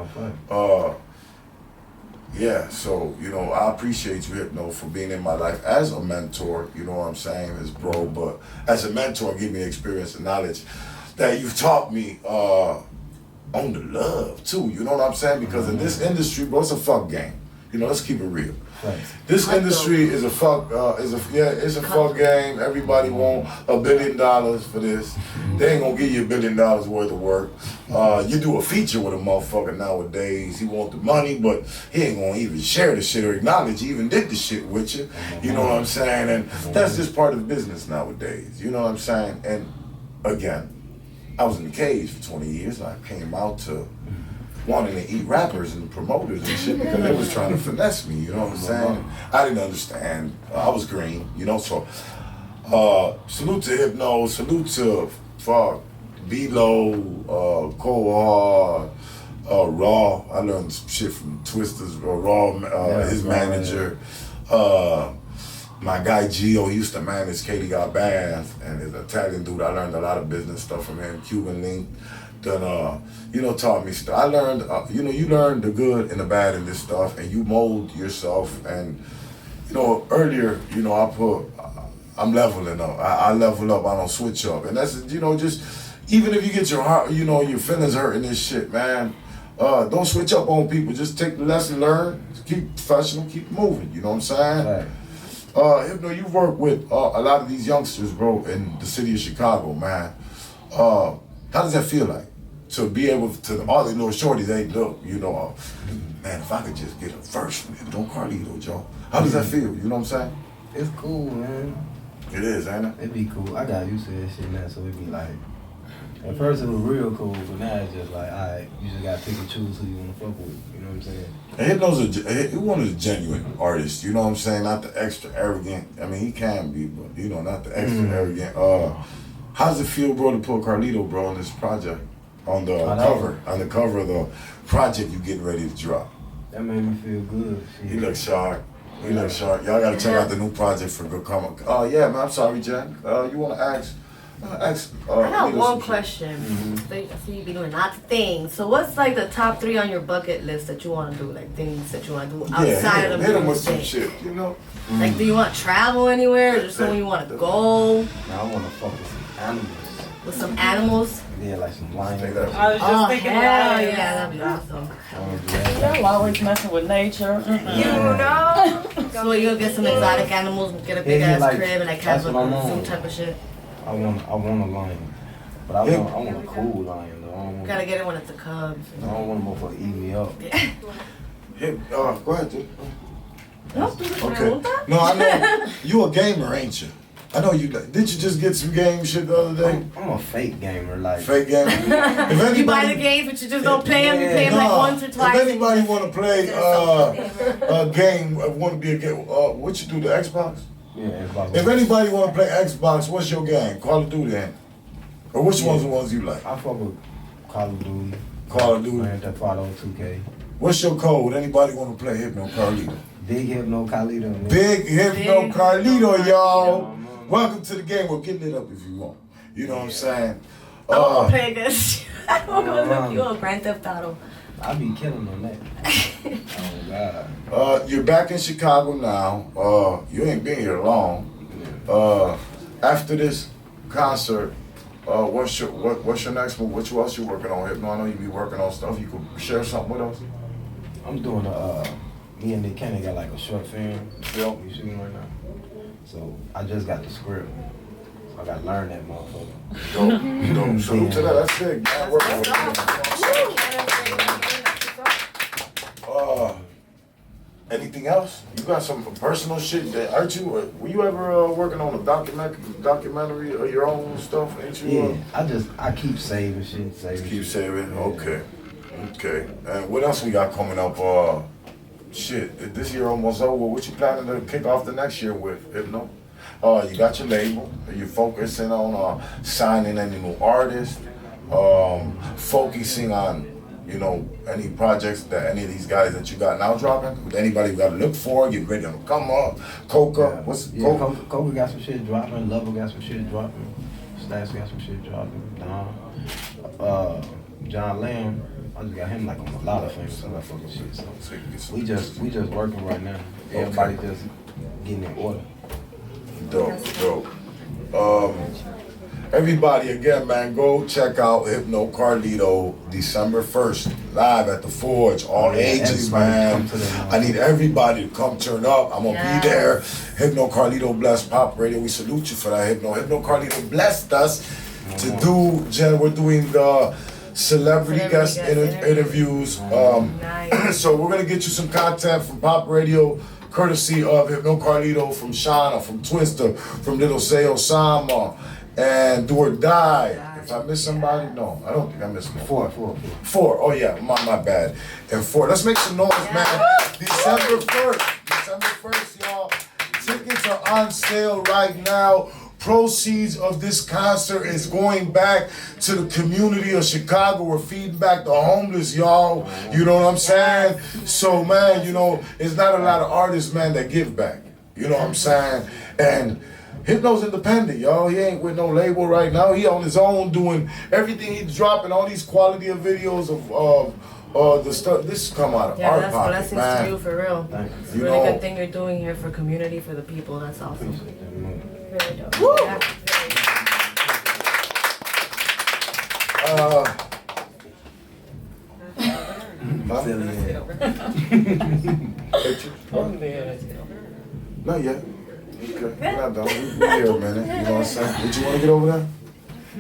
Yeah, so, you know, I appreciate you, Hypno, for being in my life as a mentor, you know what I'm saying, as bro, but as a mentor, give me experience and knowledge that you've taught me on the love, too, you know what I'm saying? Because in this industry, bro, it's a fuck game. You know, let's keep it real. Right. This industry is a fuck, it's a fuck game. Everybody want $1 billion for this. They ain't gonna give you $1 billion worth of work. You do a feature with a motherfucker nowadays. He want the money, but he ain't gonna even share the shit or acknowledge he even did the shit with you. You know what I'm saying? And that's just part of the business nowadays. You know what I'm saying? And again, I was in the cage for 20 years. I came out to wanting to eat rappers and promoters and shit because they was trying to finesse me, you know what I'm saying? I didn't understand. I was green, you know, so salute to Hypno, salute to B-Lo, Co Raw. I learned some shit from Twisters, Raw, his manager. My guy Gio, he used to manage Katie Got Bath, and his Italian dude, I learned a lot of business stuff from him, Cuban link. Then, you know, taught me stuff. I learned, you know, you learn the good and the bad in this stuff, and you mold yourself. And, you know, earlier, you know, I'm leveling up. I level up, I don't switch up. And that's, you know, just, even if you get your heart, you know, your feelings hurt in this shit, man, don't switch up on people. Just take the lesson learned, keep professional, keep moving, you know what I'm saying? Right. Hypno, you've worked with a lot of these youngsters, bro, in the city of Chicago, man. How does that feel like? To be able to, all the little shorties, hey, look, you know, man, if I could just get a verse from Hypno Carlito, Joe. How does that feel? You know what I'm saying? It's cool, man. It is, ain't it? It be cool. I got used to that shit now, so it be like, at first it was real cool, but now it's just like, alright, you just gotta pick and choose who you wanna fuck with, you know what I'm saying? And Hypno's one of the genuine artists, you know what I'm saying? Not the extra arrogant, I mean, he can be, but, you know, not the extra arrogant. How does it feel, bro, to put Carlito, bro, on this project? On the cover of the project you getting ready to drop. That made me feel good. He looks sharp. He looks sharp. Y'all gotta check out the new project for Good Karma. Yeah, man, I'm sorry, Jen. You wanna ask? I got one question. I see you be doing lots of things. So what's like the top 3 on your bucket list that you wanna do? Like things that you wanna do outside of the hit him with music? some shit, you know? Like, do you wanna travel anywhere? Or just somewhere you wanna go? Nah, I wanna fuck with some animals. With some animals? Yeah, like some lions. I was just thinking about it. Yeah, that'd be awesome. Y'all always messing with nature. You know? So you'll get some exotic animals, get a big ass like, crib, and like have a zoo type of shit. I want a lion, but I want a cool lion though. Gotta get it when it's a cub. I don't want a motherfucker to eat me up. Go ahead, dude. Okay. No, I know you a gamer, ain't you? I know you. Did you just get some game shit the other day? I'm a fake gamer, like. Fake gamer? You buy the games, but you just don't play them. You play them like once or twice. If anybody want to play a game, want to be a game, what you do, the Xbox? Yeah, Xbox. If anybody want to play Xbox, what's your game? Call of Duty, then. Or which one's the ones you like? I fuck with Call of Duty. Call of Duty. Grand Theft Auto 2K. What's your code? Anybody want to play Hypno Carlito? Big Hypno Carlito. Man. Big Hypno Carlito, y'all. Welcome to the game. We'll get lit up if you want. You know what I'm saying? I won't play this. I won't go look you on Grand Theft Auto. I be killing on that. Oh God. You're back in Chicago now. You ain't been here long. After this concert, what's your next move? What else you working on? Hypno, I know you be working on stuff. You could share something with us. I'm doing me and Nick Kenny got like a short film. You shooting right now. So I just got the script. So I gotta learn that motherfucker. Dope. Salute to that. That's big. Anything else? You got some personal shit that aren't you? Were you ever working on a documentary of your own stuff? Ain't you? Yeah, I keep saving shit. Keep saving. Okay. And what else we got coming up? Shit, this year almost over. What you planning to kick off the next year with? Hypno? You got your label. Are you focusing on signing any new artists? Focusing on, you know, any projects that any of these guys that you got now dropping? With anybody you got to look for? Get ready to come up. Coca. Coca got some shit dropping. Lover got some shit dropping. Stats got some shit dropping. Don. John Lamb. I just got him like on a lot of things. So that fucking shit. So we just working right now. Everybody just getting in order. Dope. Everybody, again, man, go check out Hypno Carlito December 1st, live at the Forge, all ages, man. I need everybody to come turn up. I'm gonna be there. Hypno Carlito blessed Pop Radio. We salute you for that, Hypno. Hypno Carlito blessed us to do, we're doing the celebrity guest interviews. So we're gonna get you some content from Pop Radio, courtesy of Hypno Carlito, from Shauna, from Twister, from Little Say Osama, and Do or Die. If I miss somebody, no, I don't think I missed one. Four. Oh yeah, my bad. And 4. Let's make some noise, man. December 1st, y'all. Tickets are on sale right now. Proceeds of this concert is going back to the community of Chicago. We're feeding back the homeless, y'all. You know what I'm saying? So, man, you know, it's not a lot of artists, man, that give back. You know what I'm saying? And Hypno's independent, y'all. He ain't with no label right now. He on his own doing everything. He's dropping all these quality of videos of the stuff. This come out of our that's pocket, blessings man. to you, for real. It's a really good thing you're doing here for community, for the people. That's awesome. Very dope. Woo! Yeah. Not yet. Okay, we're not done. We here a minute. You know what I'm saying? Would you want to get over there?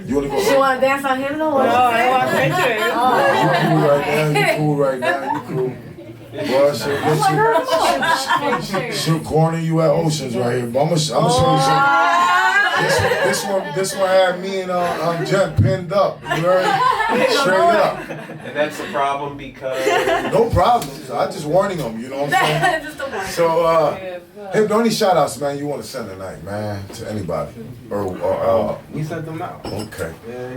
You want to go? She want to dance on him? No, I want pictures. You cool right now. You cool. Well, she'll corner you at Oceans right here. But I'm gonna show you something. This one had me and Jen pinned up. You heard? Straight up. And that's a problem because... No problems. I just warning them, you know what I'm saying? So, hey, any shout outs, man, you want to send tonight, man, to anybody? We sent them out. Okay.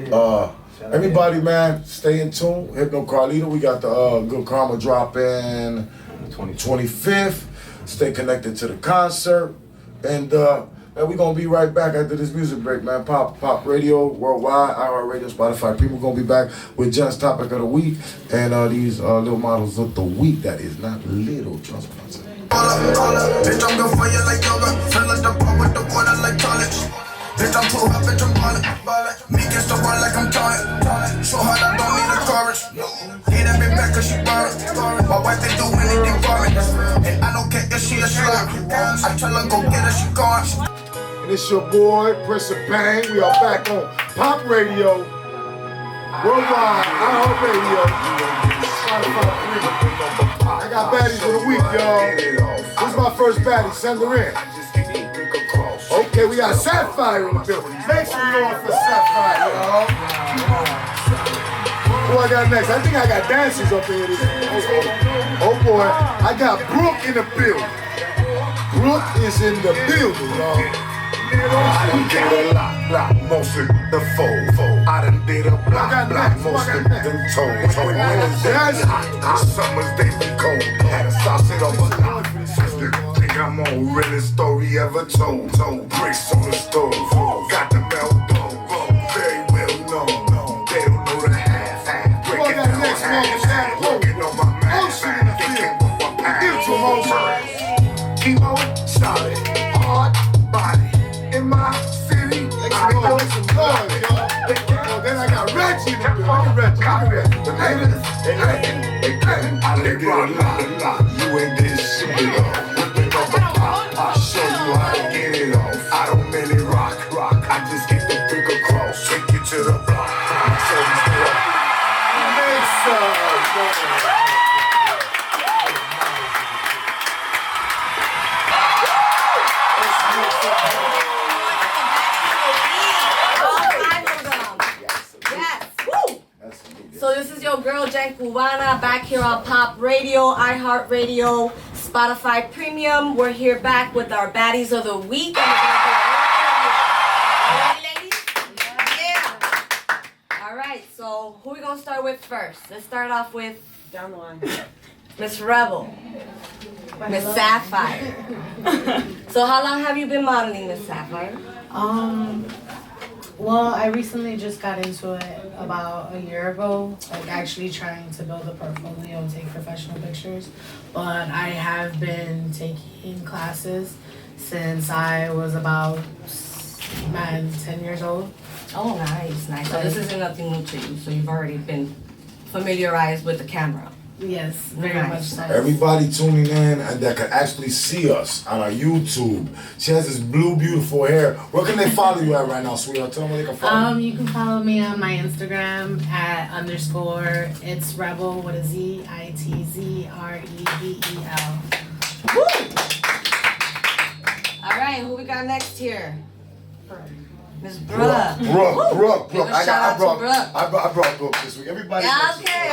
Yeah. Everybody, man, stay in tune. Hypno Carlito, we got the Good Karma dropping 25th. Stay connected to the concert. And we're going to be right back after this music break, man. Pop Radio, Worldwide, iHeartRadio, Spotify. People going to be back with Jen's Topic of the Week and these little models of the week. That is not little, trust me. Bitch, I'm good for you like yoga. Fill up the bar with the water like college. Bitch, I'm too hot, bitch, I'm ballin'. Me against the world like I'm tired. So hard, I don't need a courage. Need that bitch back cause she borrowed. My wife they do anything for me. And I don't care if she a slut. I tell her go get her, she gone. And it's your boy, Prince of Bang. We are back on Pop Radio, Worldwide, iHeartRadio, Spotify. I got baddies of the week, y'all. This is my first baddie. Send her in. Okay, we got Sapphire in the building. Make some noise for Sapphire, y'all. Who I got next? I think I got dancers up here. Oh boy, I got Brooke in the building. Brooke is in the building, y'all. I don't get a lot. block, most of the fold. I done did a block, most of them told. When it's hot, summers they be cold. Had a sausage on my block. Sister, think I'm on realest story ever told. Bricks on the stove, got the elbow, very well known. They don't know the half. Break it down half. Working on my math. They can't put my path. Chemo, solid, hard body. In my city, I go some noise, y'all. Then I got Reggie. Look at Reggie. I live it a lot. You ain't this shit. I'll show you how to get it off. I don't really rock. I just get the brick across. Take you to the block. So So this is your girl Jen Cubana back here on Pop Radio, iHeartRadio, Spotify Premium. We're here back with our baddies of the week. All right, so who we gonna start with first? Let's start off with Down the line. Miss Rebel, Miss Sapphire. So how long have you been modeling, Miss Sapphire? Well, I recently just got into it about a year ago, like actually trying to build a portfolio and take professional pictures. But I have been taking classes since I was about 10 years old. Oh, nice. So this isn't nothing new to you. So you've already been familiarized with the camera. Yes, very much so. Everybody tuning in and that can actually see us on our YouTube. She has this blue, beautiful hair. Where can they follow you at right now, sweetheart? Tell them where they can follow you. You can follow me on my Instagram at _ it's Rebel with a Z, ITZREBEL. Woo! All right, who we got next here? Miss Brooke. Brooke. Give a shout out to Brooke. I brought Brooke this week. Everybody. Yeah, okay.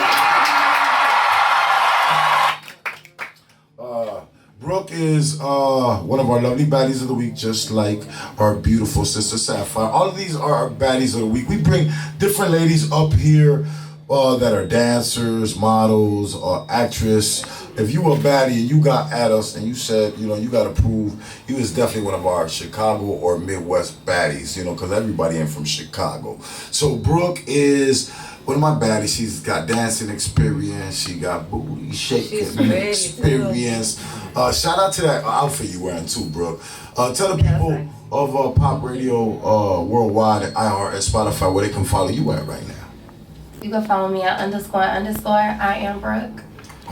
Brooke is one of our lovely baddies of the week, just like our beautiful sister Sapphire. All of these are our baddies of the week. We bring different ladies up here that are dancers, models, or actress. If you a baddie and you got at us and you said, you got to prove you is definitely one of our Chicago or Midwest baddies, because everybody ain't from Chicago. So Brooke is one of my baddies. She's got dancing experience. She got booty shaking experience. Shout out to that outfit you wearing too, Brooke. Tell the people of Pop Radio Worldwide and iHeart and Spotify where they can follow you at right now. You can follow me at _ I am Brooke.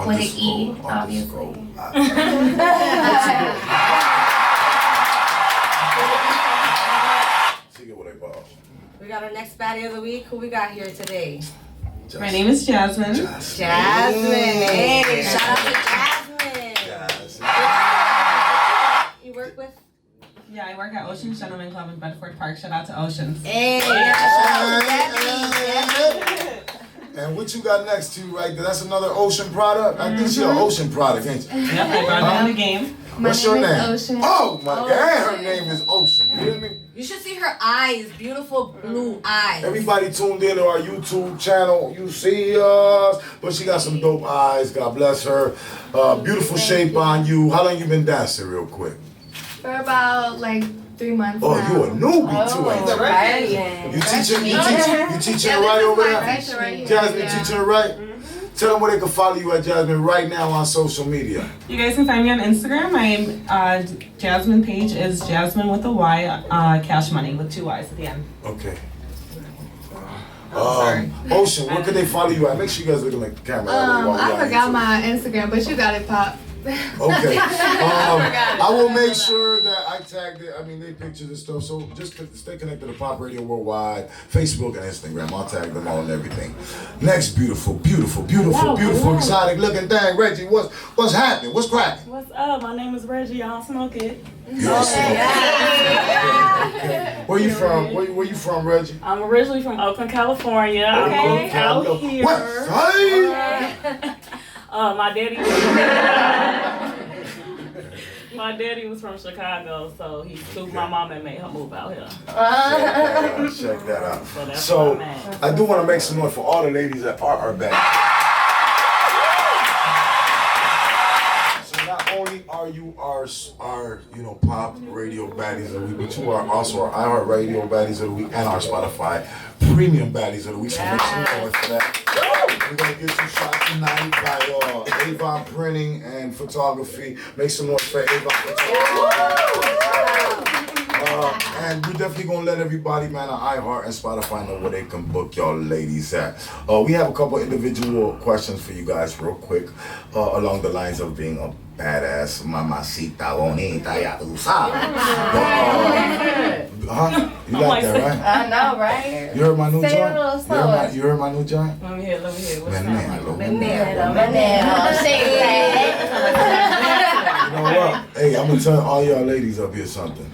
With an E, obviously. We got our next baddie of the week. Who we got here today? My name is Jasmine. Jasmine. Hey, shout out to Jasmine. You work with? Yeah, I work at Ocean Gentleman Club in Bedford Park. Shout out to Oceans. Hey, shout out to Debbie. And what you got next to you right there? That's another Ocean product? I think she's an Ocean product, ain't you? Yep, I brought in the game. What's your name? Ocean. Oh my God, her name is Ocean. You hear me? You should see her eyes, beautiful blue eyes. Everybody tuned in to our YouTube channel. You see us, but she got some dope eyes. God bless her. Beautiful shape on you. How long you been dancing, real quick? For about 3 months Oh, now. you a newbie too, ain't you? Right. You teaching her right over there? Jasmine teaching her right? Tell them where they can follow you at, Jasmine, right now on social media. You guys can find me on Instagram. My Jasmine page is Jasmine with a Y, Cash Money with 2 Y's at the end. Okay. Ocean, where can they follow you at? Make sure you guys looking like the camera. I forgot my Instagram, but you got it, Pop. Okay. I will make sure that I tagged it. I mean, they pictures and stuff. So just stay connected to Pop Radio Worldwide, Facebook and Instagram. I'll tag them all and everything. Next, beautiful, exotic looking thing. Reggie, what's happening? What's cracking? What's up? My name is Reggie. I don't smoke it. You don't smoke. Where you from? Where you from, Reggie? I'm originally from Oakland, California. I moved out here. What? My daddy My daddy was from Chicago, so he sued my mom and made her move out here. Check that out. So I do want to make some noise for all the ladies that are our baddies. So not only are you our pop radio baddies of the week, but you are also our iHeartRadio baddies of the week and our Spotify premium baddies of the week. So make some noise for that. We're going to get you shot tonight by Avon Printing and Photography. Make some noise for Avon Photography. And we're definitely going to let everybody, man, on iHeart and Spotify know where they can book y'all ladies at. We have a couple individual questions for you guys real quick along the lines of being a badass mamacita bonita ya tú sabes. You like that, right? I know, right? You heard my new Say it a joint? little slower. You heard my new joint? Let me hear. What's that? You know what? Hey, I'm gonna tell all y'all ladies up here something.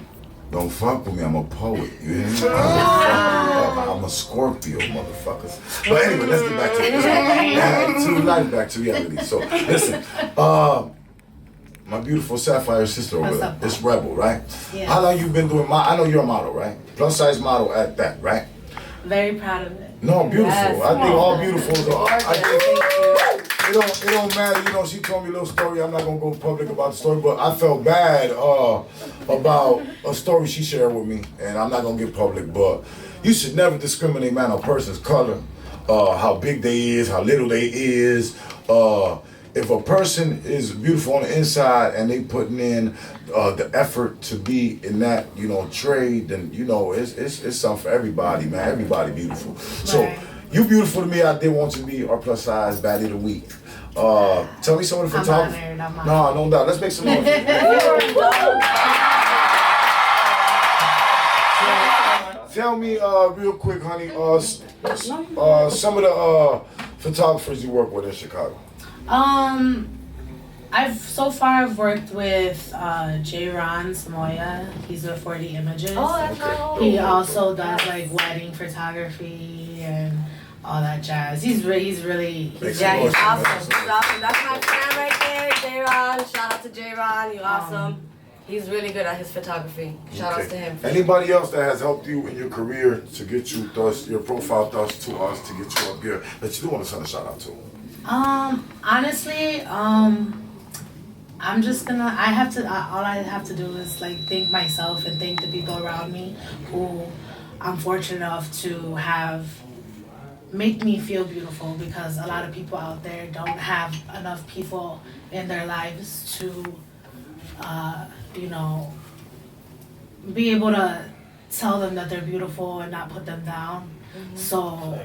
Don't fuck with me, I'm a poet. You hear me? I'm a Scorpio, motherfuckers. But anyway, let's get back to it. Back to reality. So, listen, my beautiful Sapphire sister over there, it's Rebel, right? Yeah. How long you been doing I know you're a model, right? Plus size model at that, right? Very proud of it. No, beautiful. Yes. I think all beautiful are. I think it don't matter. You know, she told me a little story. I'm not gonna go public about the story, but I felt bad about a story she shared with me, and I'm not gonna get public. But you should never discriminate, man, on a person's color, how big they is, how little they is. If a person is beautiful on the inside and they putting in the effort to be in that, trade, then it's something for everybody, man. Everybody beautiful. So you beautiful to me. I did want you to be our plus size baddie of the week. Tell me some of the photography. No, no doubt. Let's make some noise. Tell me real quick, honey. Some of the photographers you work with in Chicago. I've worked with J-Ron Samoya. He's with 40 Images. Oh, that's cool. He also does like wedding photography and all that jazz. He's awesome. He's awesome. That's my friend right there, J-Ron. Shout out to J-Ron. You're awesome. He's really good at his photography. Shout outs to him. Anybody else that has helped you in your career to get you your profile thus to us to get you up here that you do want to send a shout out to? Honestly, I'm just gonna, all I have to do is like thank myself and thank the people around me who I'm fortunate enough to make me feel beautiful, because a lot of people out there don't have enough people in their lives to, be able to tell them that they're beautiful and not put them down. So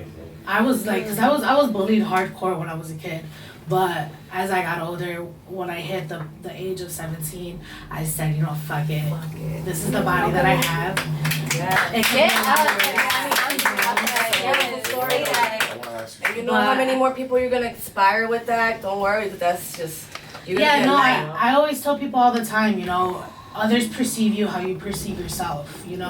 I was like, cause I was bullied hardcore when I was a kid, but as I got older, when I hit the age of 17, I said, fuck it. This is the body that I have. And you know how many more people you're gonna inspire with that? Don't worry, that's just I always tell people all the time, others perceive you how you perceive yourself, and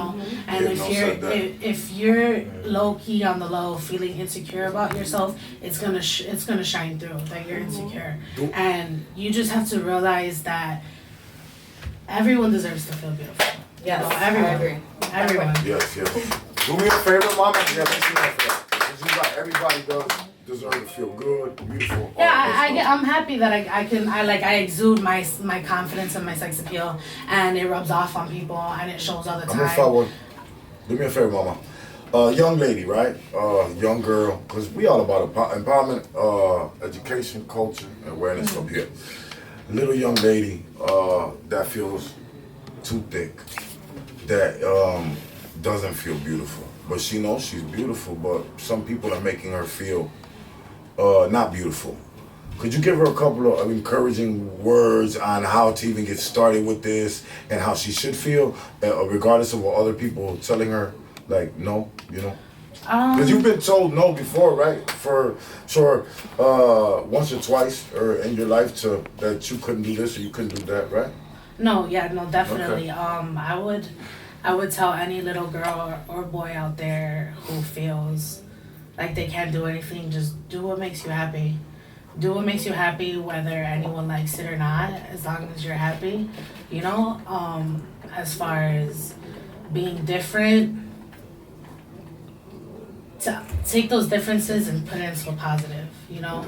if you're low key on the low, feeling insecure about yourself, it's gonna shine through that you're insecure, and you just have to realize that everyone deserves to feel beautiful. Yes, everyone. Yes. Do me a favor, mama. Yeah, thank you for that. Everybody does deserve to feel good, beautiful. Yeah, I'm happy that I exude my confidence and my sex appeal, and it rubs off on people and it shows all the time. I'm gonna follow. Do me a favor, mama. Young lady, right? Young girl, because we all about empowerment, education, culture, and awareness up here. Little young lady that feels too thick, that doesn't feel beautiful. But she knows she's beautiful, but some people are making her feel not beautiful. Could you give her a couple of encouraging words on how to even get started with this and how she should feel, regardless of what other people telling her, like, no, Because you've been told no before, right? For sure, once or twice or in your life that you couldn't do this or you couldn't do that, right? No, definitely. Okay. I would tell any little girl or boy out there who feels like they can't do anything, just do what makes you happy. do what makes you happy, whether anyone likes it or not, as long as you're happy, you know. As far as being different, to take those differences and put it into a positive, you know,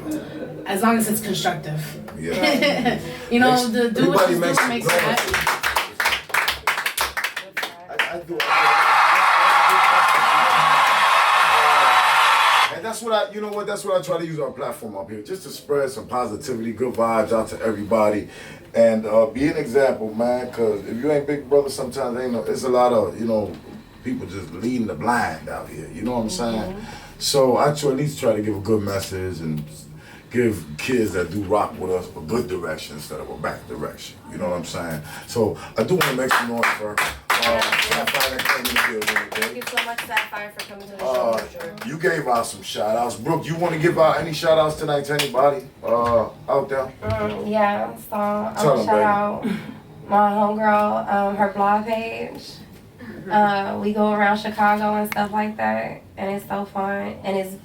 as long as it's constructive. Yeah. You know, do what you do makes you happy. I do. And that's what you know what, that's what I try to use our platform up here, just to spread some positivity, good vibes out to everybody, and be an example, man, because if you ain't big brother, sometimes it's a lot of, you know, people just leading the blind out here, you know what I'm saying? So I try at least try to give a good message and give kids that do rock with us a good direction instead of a back direction, you know what I'm saying? So I do want to make some noise for Sapphire that came in the building today. Thank you so much, Sapphire, for coming to the show. For sure. You gave out some shout outs. Brooke, you want to give out any shout outs tonight to anybody out there? Yeah, so I'm Tell gonna shout out my homegirl, her blog page. We go around Chicago and stuff like that, and it's so fun. And it's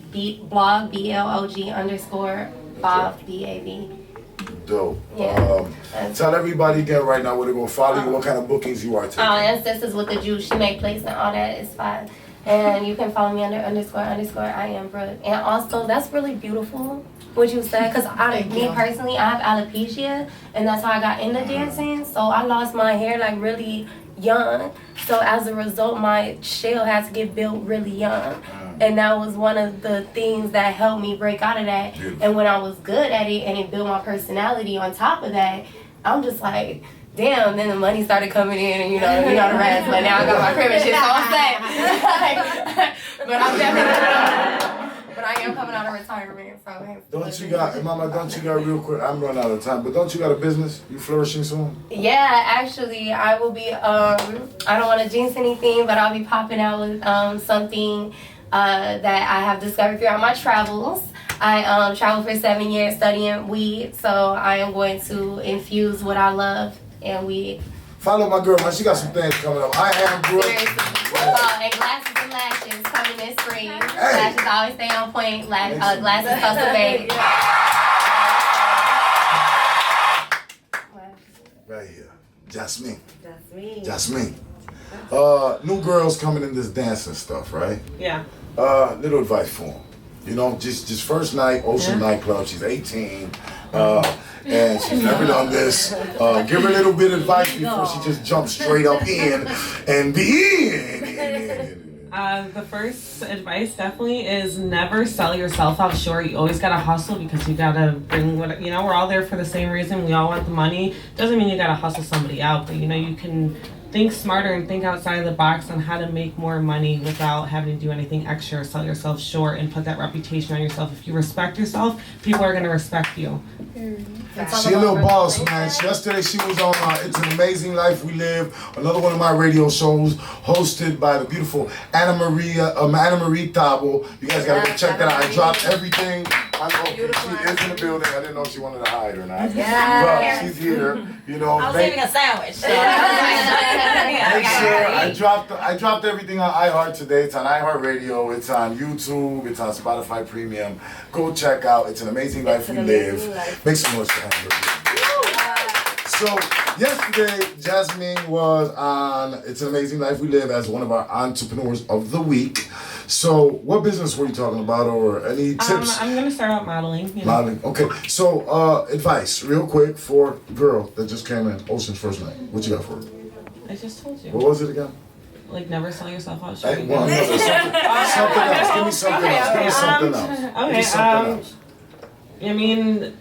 blog blog_Bob BAB. Dope. Yeah. Tell everybody again right now where they're gonna follow you, what kind of bookings you are taking. This is with the juice. She make plates and all that. It's fine. And you can follow me under __ I am Brooke. And also, that's really beautiful what you said, because me personally, I have alopecia, and that's how I got into dancing. So I lost my hair like really young. So as a result, my shell had to get built really young. And that was one of the things that helped me break out of that. Beautiful. And when I was good at it and it built my personality on top of that, I'm just like, damn, then the money started coming in and you know the rest. But now I got my crib and shit, so I'm set. But I'm definitely but I am coming out of retirement, so don't you got real quick, I'm running out of time, but don't you got a business? You flourishing soon? Yeah, actually I will be I don't want to jinx anything, but I'll be popping out with something that I have discovered throughout my travels. I traveled for 7 years studying weed, so I am going to infuse what I love in weed. Follow my girl, man. She got some things coming up. I am Brooke. And glasses and lashes coming this spring. Lashes always stay on point. Glasses custom made. Right here. Jasmine. Jasmine. New girls coming in this dancing stuff, right? Yeah. Little advice for them. You know, just first night, Ocean Nightclub. She's 18. And she's never done this. Give her a little bit of advice before she just jumps straight up in and be in. The first advice definitely is never sell yourself out short. You always gotta hustle because you gotta bring what, you know, we're all there for the same reason. We all want the money. Doesn't mean you gotta hustle somebody out, but you know, you can think smarter and think outside of the box on how to make more money without having to do anything extra or sell yourself short and put that reputation on yourself. If you respect yourself, people are gonna respect you. She a little boss, man. Yesterday she was on It's an Amazing Life We Live, another one of my radio shows, hosted by the beautiful Anna Marie Tabo. You guys gotta go check that out. I dropped everything. I know she is in the building. I didn't know she wanted to hide or not. Yeah. But she's here. You know. I was leaving a sandwich. So. Make sure I dropped everything on iHeart today. It's on iHeartRadio. It's on YouTube. It's on Spotify Premium. Go check out It's an Amazing Life We Live. Make some noise for her. So yesterday, Jasmine was on It's an Amazing Life We Live as one of our entrepreneurs of the week. So what business were you talking about, or any tips? I'm gonna start out modeling. You know. Modeling. Okay. So advice, real quick, for girl that just came in, Ocean's first night. What you got for her? I just told you. What was it again? Like never sell yourself out short. Something else. Give me something else. Give me something else. Okay. I mean,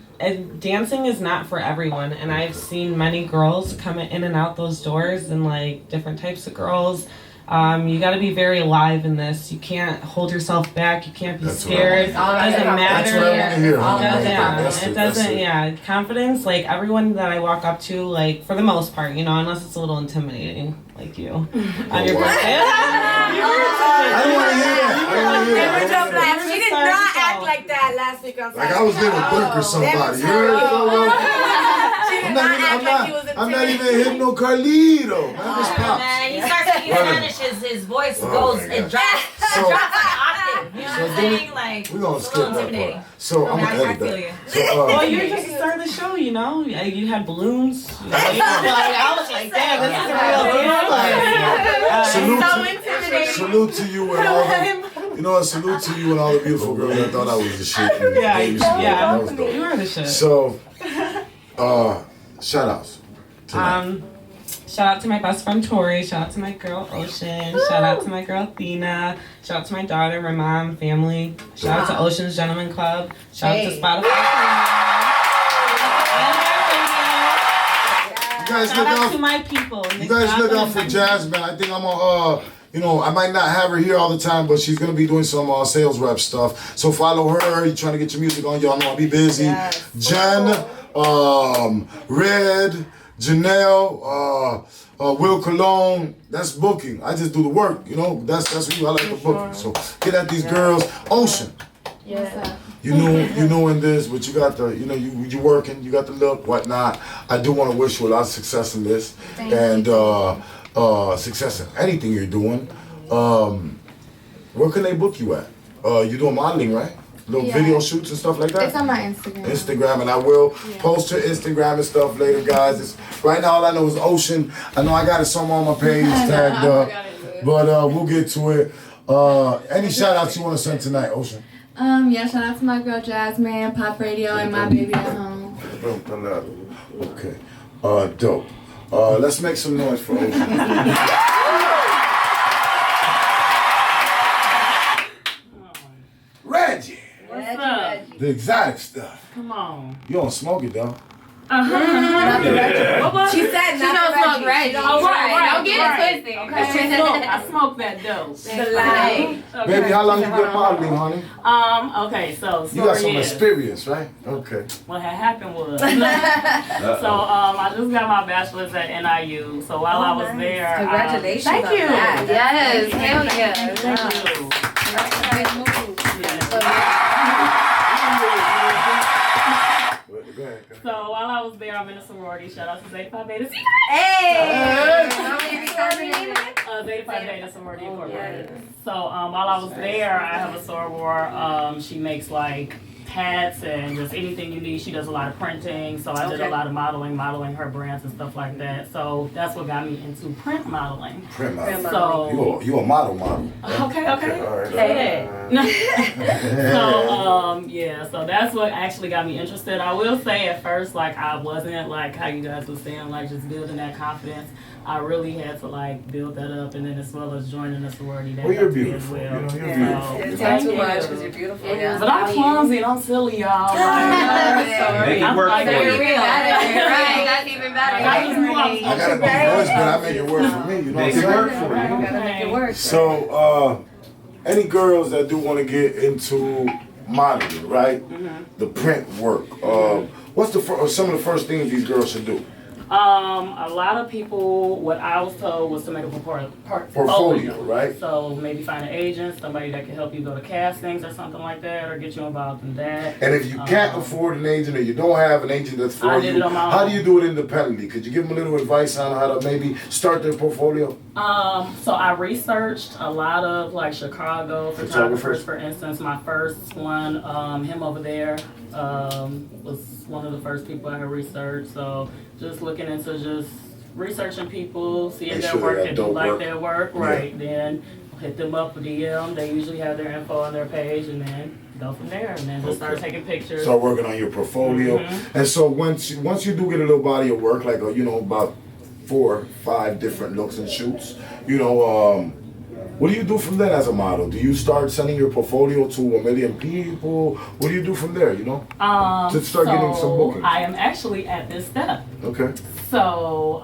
dancing is not for everyone, and I've seen many girls come in and out those doors, and like different types of girls. You got to be very alive in this. You can't hold yourself back. You can't be scared. It doesn't matter. That's what I want to hear. It doesn't. Yeah, confidence. Like everyone that I walk up to, like for the most part, you know, unless it's a little intimidating, like you on your birthday. I don't want to hear that. She did not act like that last week on Saturday. Like I was there to Brooke or somebody. I'm not even Hypno Carlito. Man, he starts speaking Spanish, his voice goes, it drops an octave. You know? I'm saying like we're gonna it's a skip little that intimidating. part. So I'm gonna I edit feel that. you. So, Well, you're just starting the show, you know. You had balloons. You know, I was like, damn, this is a real deal. Salute to you and all the, you know what? Salute to you and all the beautiful girls that thought I was the shit. Yeah, that was dope. you are the shit. So, shout outs. Shout out to my best friend Tori. Shout out to my girl Ocean. Shout out to my girl Athena. Shout out to my daughter, my mom, family. Shout out to Ocean's Gentleman Club. Shout out to Spotify. You guys Shout look out out to my people. You guys look out for Jasmine. I think I'm gonna, you know, I might not have her here all the time, but she's gonna be doing some sales rep stuff. So follow her. You're trying to get your music on. Y'all know I'll be busy. Yes. Jen, Red, Janelle, Will Cologne. That's booking. I just do the work. You know, that's what I like to book. So get at these girls. Ocean. Yeah. You know in this, but you got the, you know, you working, you got the look, whatnot. I do want to wish you a lot of success in this, success in anything you're doing. Where can they book you at? You doing modeling, right? Little video shoots and stuff like that? It's on my Instagram. Instagram, and I will post your Instagram and stuff later, guys. Right now, all I know is Ocean. I know I got it somewhere on my page tagged up, but we'll get to it. Any shout outs you want to send tonight, Ocean? Yeah, shout out to my girl Jasmine, Pop Radio, and my baby at home. Okay. Dope. Let's make some noise for Ocean. Reggie. What's up? The exotic stuff. Come on. You don't smoke it though. What? She said She don't smoke Reggie. Oh, right. Don't get it twisted. Okay. I smoke that dope. The lie. Okay. Baby, how long you been modeling, honey? Okay, so you got some experience, right? Okay. What had happened was, so I just got my bachelor's at NIU. So while I was there, congratulations. Thank you. Yes, hell yeah. Thank you. So while I was there, I'm in a sorority. Shout out to Zeta Phi Beta. Hey! Zeta Phi Beta Sorority Incorporated. So while I was there, I have a soror. She makes like hats and just anything you need. She does a lot of printing. So I did a lot of modeling her brands and stuff like that. So that's what got me into print modeling. Print modeling. So you a model. Okay. All right. So that's what actually got me interested. I will say at first, like, I wasn't like how you guys were saying, like just building that confidence. I really had to like build that up, and then as well as joining the sorority. That you're As beautiful. well. You know, you're beautiful. It's not too much because you're beautiful. Yeah. But I'm clumsy and I'm silly, y'all. Make it work for you. Right, that's even better. I got a big voice, but I make it work for me. You know what I'm saying? Work for you. Gotta make it work. So, any girls that do want to get into modeling, right? The print work. What's some of the first things these girls should do? A lot of people, what I was told was to make a portfolio, right? So maybe find an agent, somebody that can help you go to castings or something like that, or get you involved in that. And if you can't afford an agent or you don't have an agent that's for you, how do you do it independently? Could you give them a little advice on how to maybe start their portfolio? So I researched a lot of like Chicago photographers, for instance. My first one, him over there, was one of the first people I had researched. So just looking into just researching people, seeing their work, if you like their work, right? Then hit them up with DM. They usually have their info on their page, and then go from there, and then just start taking pictures. Start working on your portfolio, and so once you do get a little body of work, like about 4 or 5 different looks and shoots, what do you do from then as a model? Do you start sending your portfolio to 1 million people? What do you do from there, to start getting some bookings? I am actually at this step. Okay. So,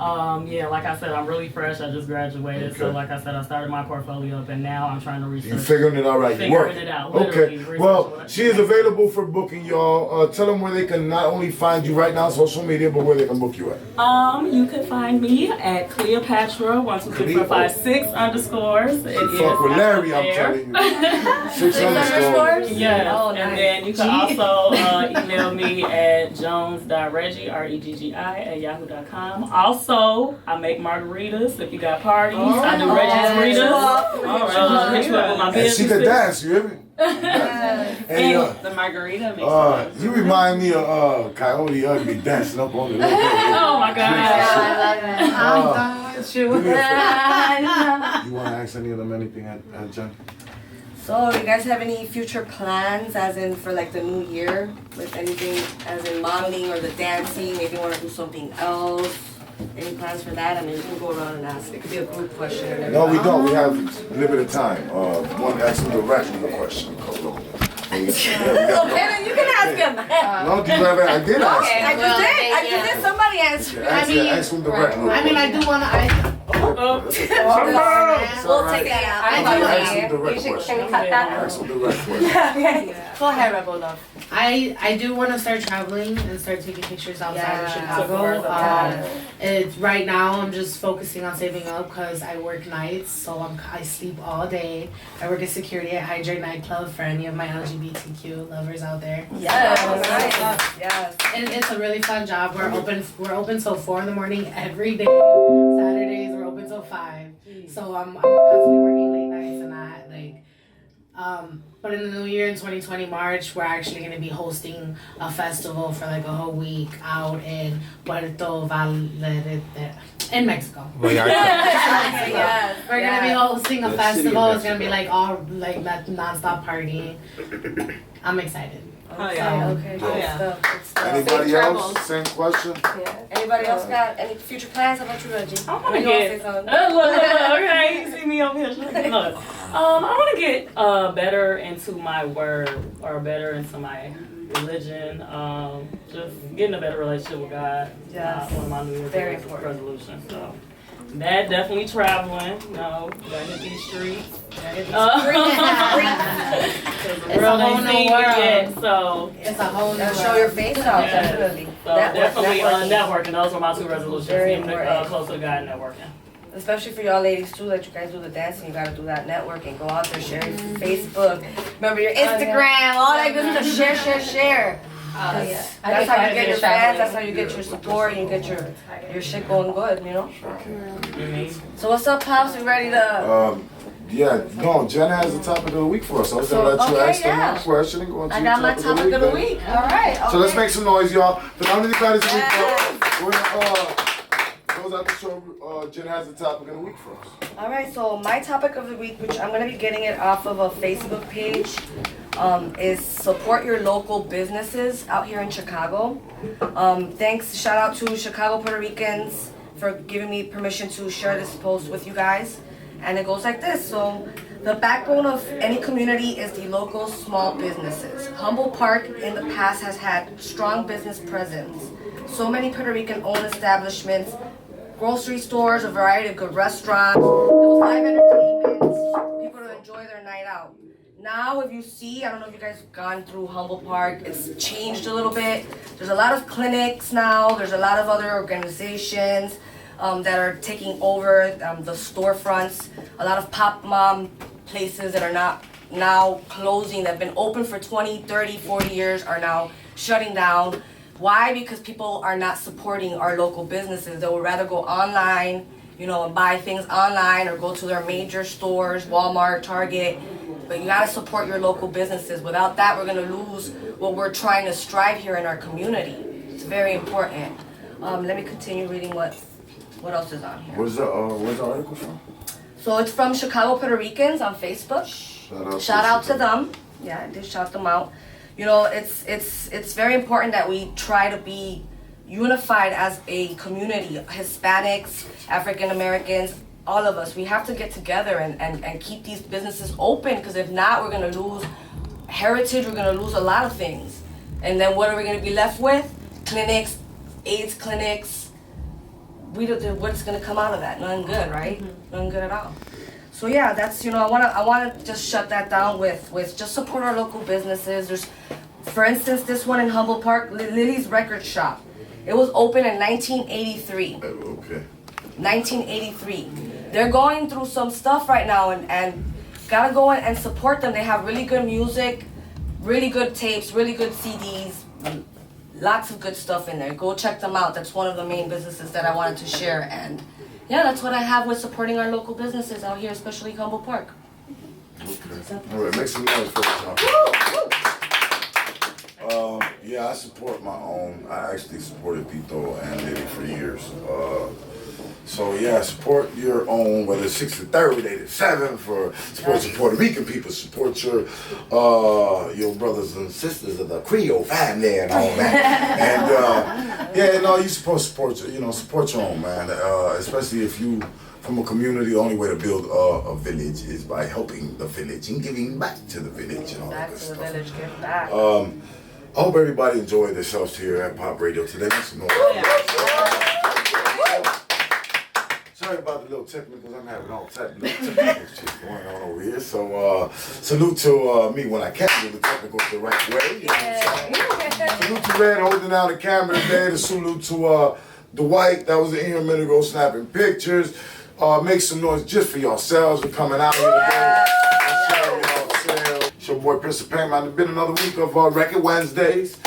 like I said, I'm really fresh. I just graduated. Okay. So, like I said, I started my portfolio up, and now I'm trying to research. You're figuring it out, right? Figuring it out. Okay. Well, she is available for booking, y'all. Tell them where they can not only find you right now on social media, but where they can book you at. You can find me at Cleopatra 12356 underscores. Fuck with Larry, I'm telling you. 6 underscores. Yes. Oh, nice. And then you can also email me at jones.reggie, REGGI, at yahoo.com. Also, I make margaritas if you got parties. I do Reggie's Margaritas. Hit you up with my business. And she could dance, you hear me? Hey, the margarita makes you remind me of Coyote Ugly dancing up on the little thing. Oh my God. You want to ask any of them anything at Jen? So, you guys have any future plans, as in for like the new year, with anything, as in modeling or the dancing? Maybe you want to do something else. Any plans for that? I mean, we can go around and ask. It could be a group question. No, we don't. We have limited time. One ask him directly a question. Okay, then you can ask him. No, do you have it? I did ask Okay, him. I just did. Somebody answered. Ask him directly. I mean, I do want to. We'll take that out. Ask him direct You should question. cut that out. Ask him direct question. Okay. Go ahead, Rebel Love. I do want to start traveling and start taking pictures outside of Chicago. It's right now I'm just focusing on saving up because I work nights, so I sleep all day. I work as security at Hydrate nightclub for any of my LGBTQ lovers out there. Yes, yes. And it's a really fun job. We're open till 4 in the morning every day. Saturdays we're open till 5. So I'm constantly working late nights and that but in the new year in 2020 March, we're actually going to be hosting a festival for like a whole week out in Puerto Vallarta in Mexico. Yes. We're going to be hosting a festival. It's going to be like all like that non-stop party. I'm excited. Okay. Anybody else? Same question? Yeah. Anybody else got any future plans? How about you, Reggie? I want to get. Okay, you see me over here. Look. I want to get better into my word or better into my religion. Just getting a better relationship with God. Yes. One of my New Very Year's important. resolutions. So that definitely traveling. Gotta hit these streets. It's a whole new world. So it's a whole new world. Show your face out, definitely. So definitely networking. Those are my 2 resolutions. Very Getting closer to God, networking. Especially for y'all ladies too, that you guys do the dancing, you gotta do that networking. Go out there, share your Facebook. Remember your Instagram, all that good stuff. Share. That's how you get your fans, that's how you get your support, you get your shit going good, you know? So what's up, Pops? You ready to Jen has the topic of the week for us. I was gonna let you ask them one question and go on to I got my topic of the week. All right. So let's make some noise, y'all. Phenomenally Baddies week. We're gonna close out the show. Jen has the topic of the week for us. All right, so my topic of the week, which I'm going to be getting it off of a Facebook page, is support your local businesses out here in Chicago. Shout out to Chicago Puerto Ricans for giving me permission to share this post with you guys. And it goes like this. So, the backbone of any community is the local small businesses. Humboldt Park in the past has had strong business presence. So many Puerto Rican-owned establishments, grocery stores, a variety of good restaurants. There was live entertainment, people to enjoy their night out. Now, if you see, I don't know if you guys have gone through Humboldt Park, it's changed a little bit. There's a lot of clinics now. There's a lot of other organizations that are taking over the storefronts. A lot of pop mom places that are not now closing, that have been open for 20, 30, 40 years are now shutting down. Why? Because people are not supporting our local businesses. They would rather go online, and buy things online or go to their major stores, Walmart, Target. But you gotta support your local businesses. Without that, we're gonna lose what we're trying to strive here in our community. It's very important. Let me continue reading what else is on here. Where's the article from? So it's from Chicago Puerto Ricans on Facebook. Shout out to them. Yeah, I did shout them out. It's very important that we try to be unified as a community. Hispanics, African Americans, all of us. We have to get together and keep these businesses open, because if not, we're gonna lose heritage, we're gonna lose a lot of things. And then what are we gonna be left with? Clinics, AIDS clinics. What's gonna come out of that? Nothing good, right? Nothing good at all. So yeah, that's I wanna just shut that down with just support our local businesses. There's, for instance, this one in Humboldt Park, Lily's Record Shop. It was open in 1983. Okay. 1983. They're going through some stuff right now, and gotta go in and support them. They have really good music, really good tapes, really good CDs. Lots of good stuff in there. Go check them out. That's one of the main businesses that I wanted to share. And yeah, that's what I have with supporting our local businesses out here, especially Humboldt Park. All right, make some noise for the top. Yeah, I support my own. I actually supported Tito and Liddy for years. So yeah, support your own, whether it's 63rd, 87 for support your Puerto Rican people, support your brothers and sisters of the Creole family and all that. And yeah, no, you supposed to support your own, man. Especially if you from a community. The only way to build a village is by helping the village and giving back to the village and all that good stuff. Back to the village, give back. I hope everybody enjoyed themselves here at Pop Radio today. Sorry about the little technicals. I'm having all technical shit going on over here. So salute to me when I can't do the technicals the right way. You know what I'm saying? Salute to Red holding down the camera today. The salute to Dwight that was in here a minute ago snapping pictures. Make some noise just for yourselves for coming out here today. It's your boy Prince of Pain, man. It's been another week of Record Wednesdays.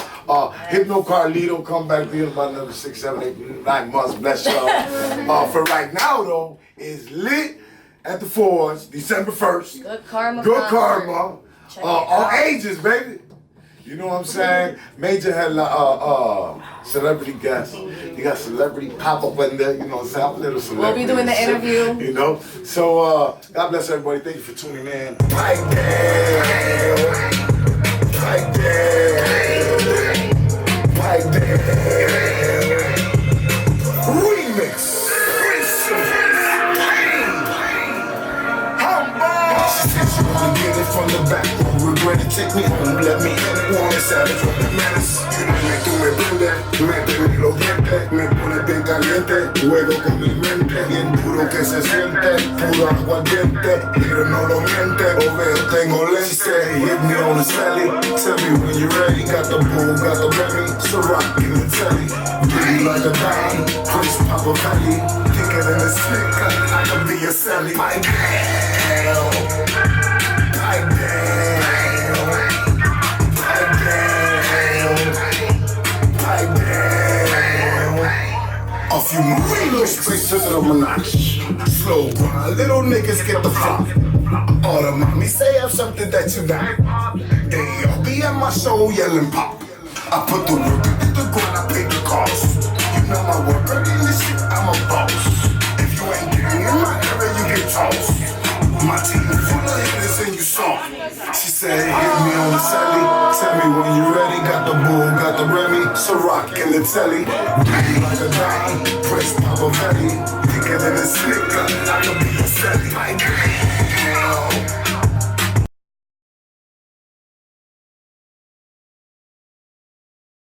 Hypno Carlito come back to you in about another 6, 7, 8, 9 months. Bless y'all. For right now, though, is lit at the Forge, December 1st. Good karma. Good karma. All ages, baby. You know what I'm saying? Major had celebrity guests. You got celebrity pop up in there. You know what I'm saying? I'm a little celebrity. We'll be doing the interview. You know? So, God bless everybody. Thank you for tuning in. Right there. Right there. Right there. Remix. She said she wanna get it from the back. Regret it, take me home, let me in it. Wanna savage with the menace. Tú me prendes, méteme los dientes. Me pone bien caliente, luego con mi mente. Bien duro que se siente, puro aguardiente. Pero no lo miente, o veo tengo lente. Hit me on the celly, tell me when you're ready. Got the bull, got the Remy, so rock in the telly. Pretty like a dime, Prince Papa Valley. Thicker than a slick, I can be a celly. My girl. A few Marinos straight to the Menage. Slow grind, little niggas get the flop. All the mommy say I'm something that you not. They all be at my show yelling pop. I put the work into the ground, I pay the cost. You know my work, I in this shit, I'm a boss. If you ain't getting in my area, you get tossed. My team full of hitters and you soft. She said, hit me on the celly. Tell me when you ready. Got the bull, got the Remy. So rock in the telly. Pretty like a dime. Prince Papa Valley. Thicker than a slicker. I can be a celly.